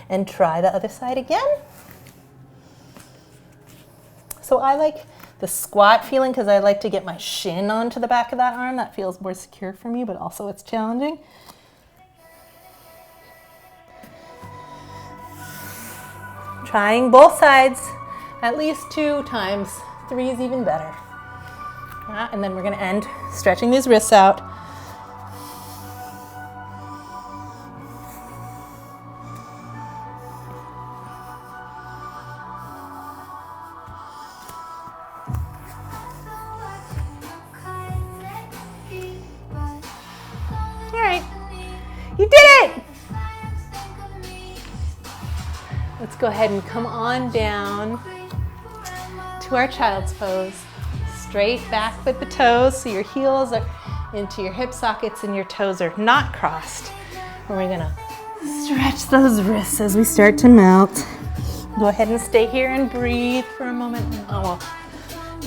And try the other side again. So I like the squat feeling because I like to get my shin onto the back of that arm. That feels more secure for me, but also it's challenging. Trying both sides at least 2 times. 3 is even better. And then we're going to end stretching these wrists out. All right, you did it! Let's go ahead and come on down to our child's pose. Straight back with the toes so your heels are into your hip sockets and your toes are not crossed. And we're gonna stretch those wrists as we start to melt. Go ahead and stay here and breathe for a moment. Oh,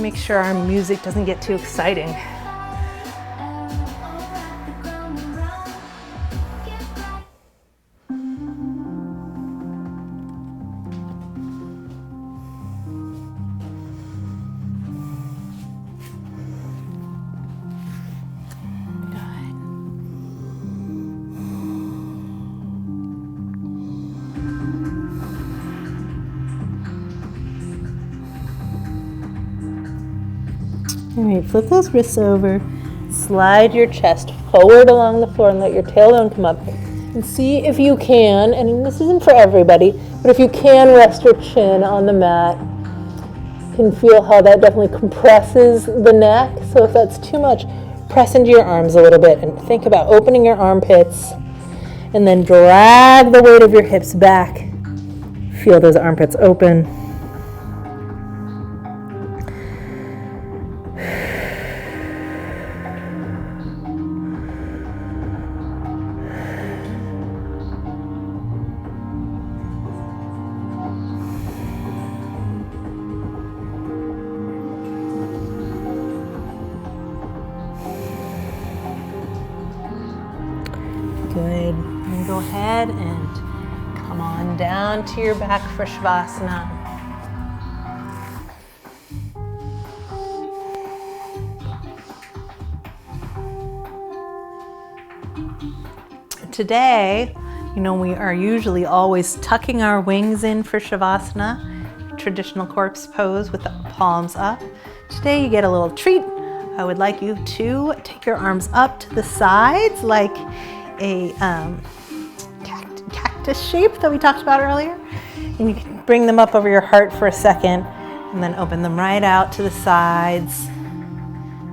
make sure our music doesn't get too exciting. All right, flip those wrists over, slide your chest forward along the floor and let your tailbone come up. And see if you can, and this isn't for everybody, but if you can rest your chin on the mat, you can feel how that definitely compresses the neck. So if that's too much, press into your arms a little bit and think about opening your armpits and then drag the weight of your hips back. Feel those armpits open. Good. And go ahead and come on down to your back for Shavasana. Today, we are usually always tucking our wings in for Shavasana, traditional corpse pose with the palms up. Today you get a little treat. I would like you to take your arms up to the sides like a cactus shape that we talked about earlier. And you can bring them up over your heart for a second and then open them right out to the sides.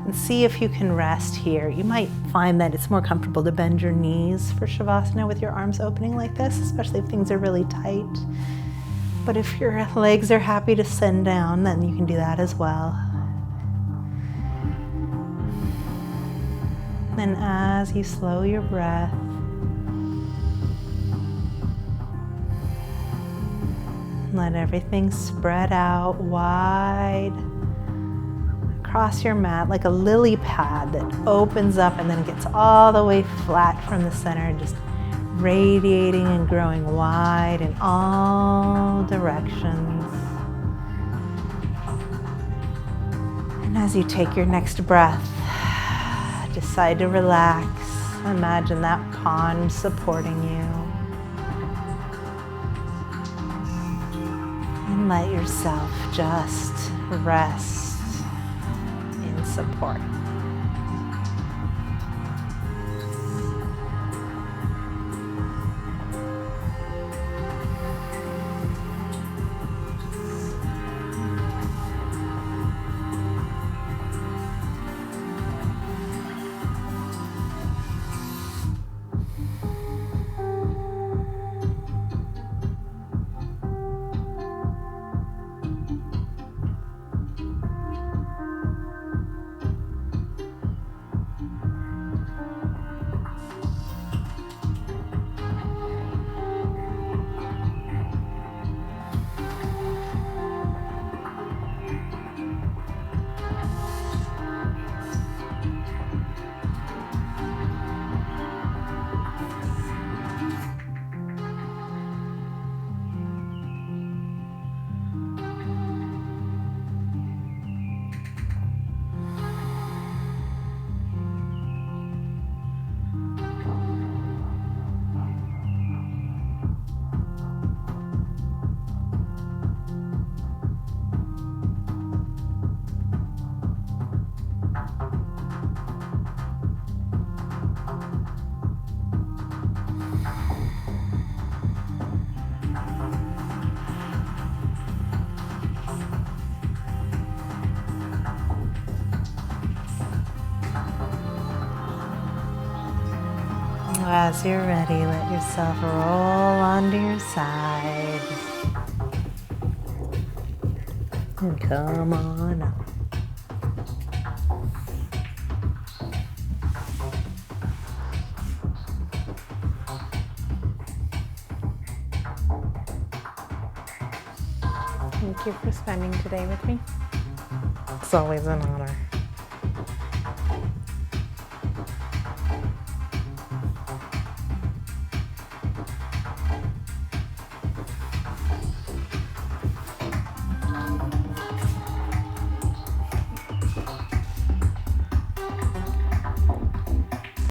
And see if you can rest here. You might find that it's more comfortable to bend your knees for Shavasana with your arms opening like this, especially if things are really tight. But if your legs are happy to send down, then you can do that as well. And as you slow your breath, let everything spread out wide across your mat like a lily pad that opens up and then gets all the way flat from the center, just radiating and growing wide in all directions. And as you take your next breath, decide to relax. Imagine that pond supporting you. And let yourself just rest in support. as you're ready, let yourself roll onto your side. And come on up. Thank you for spending today with me. It's always an honor.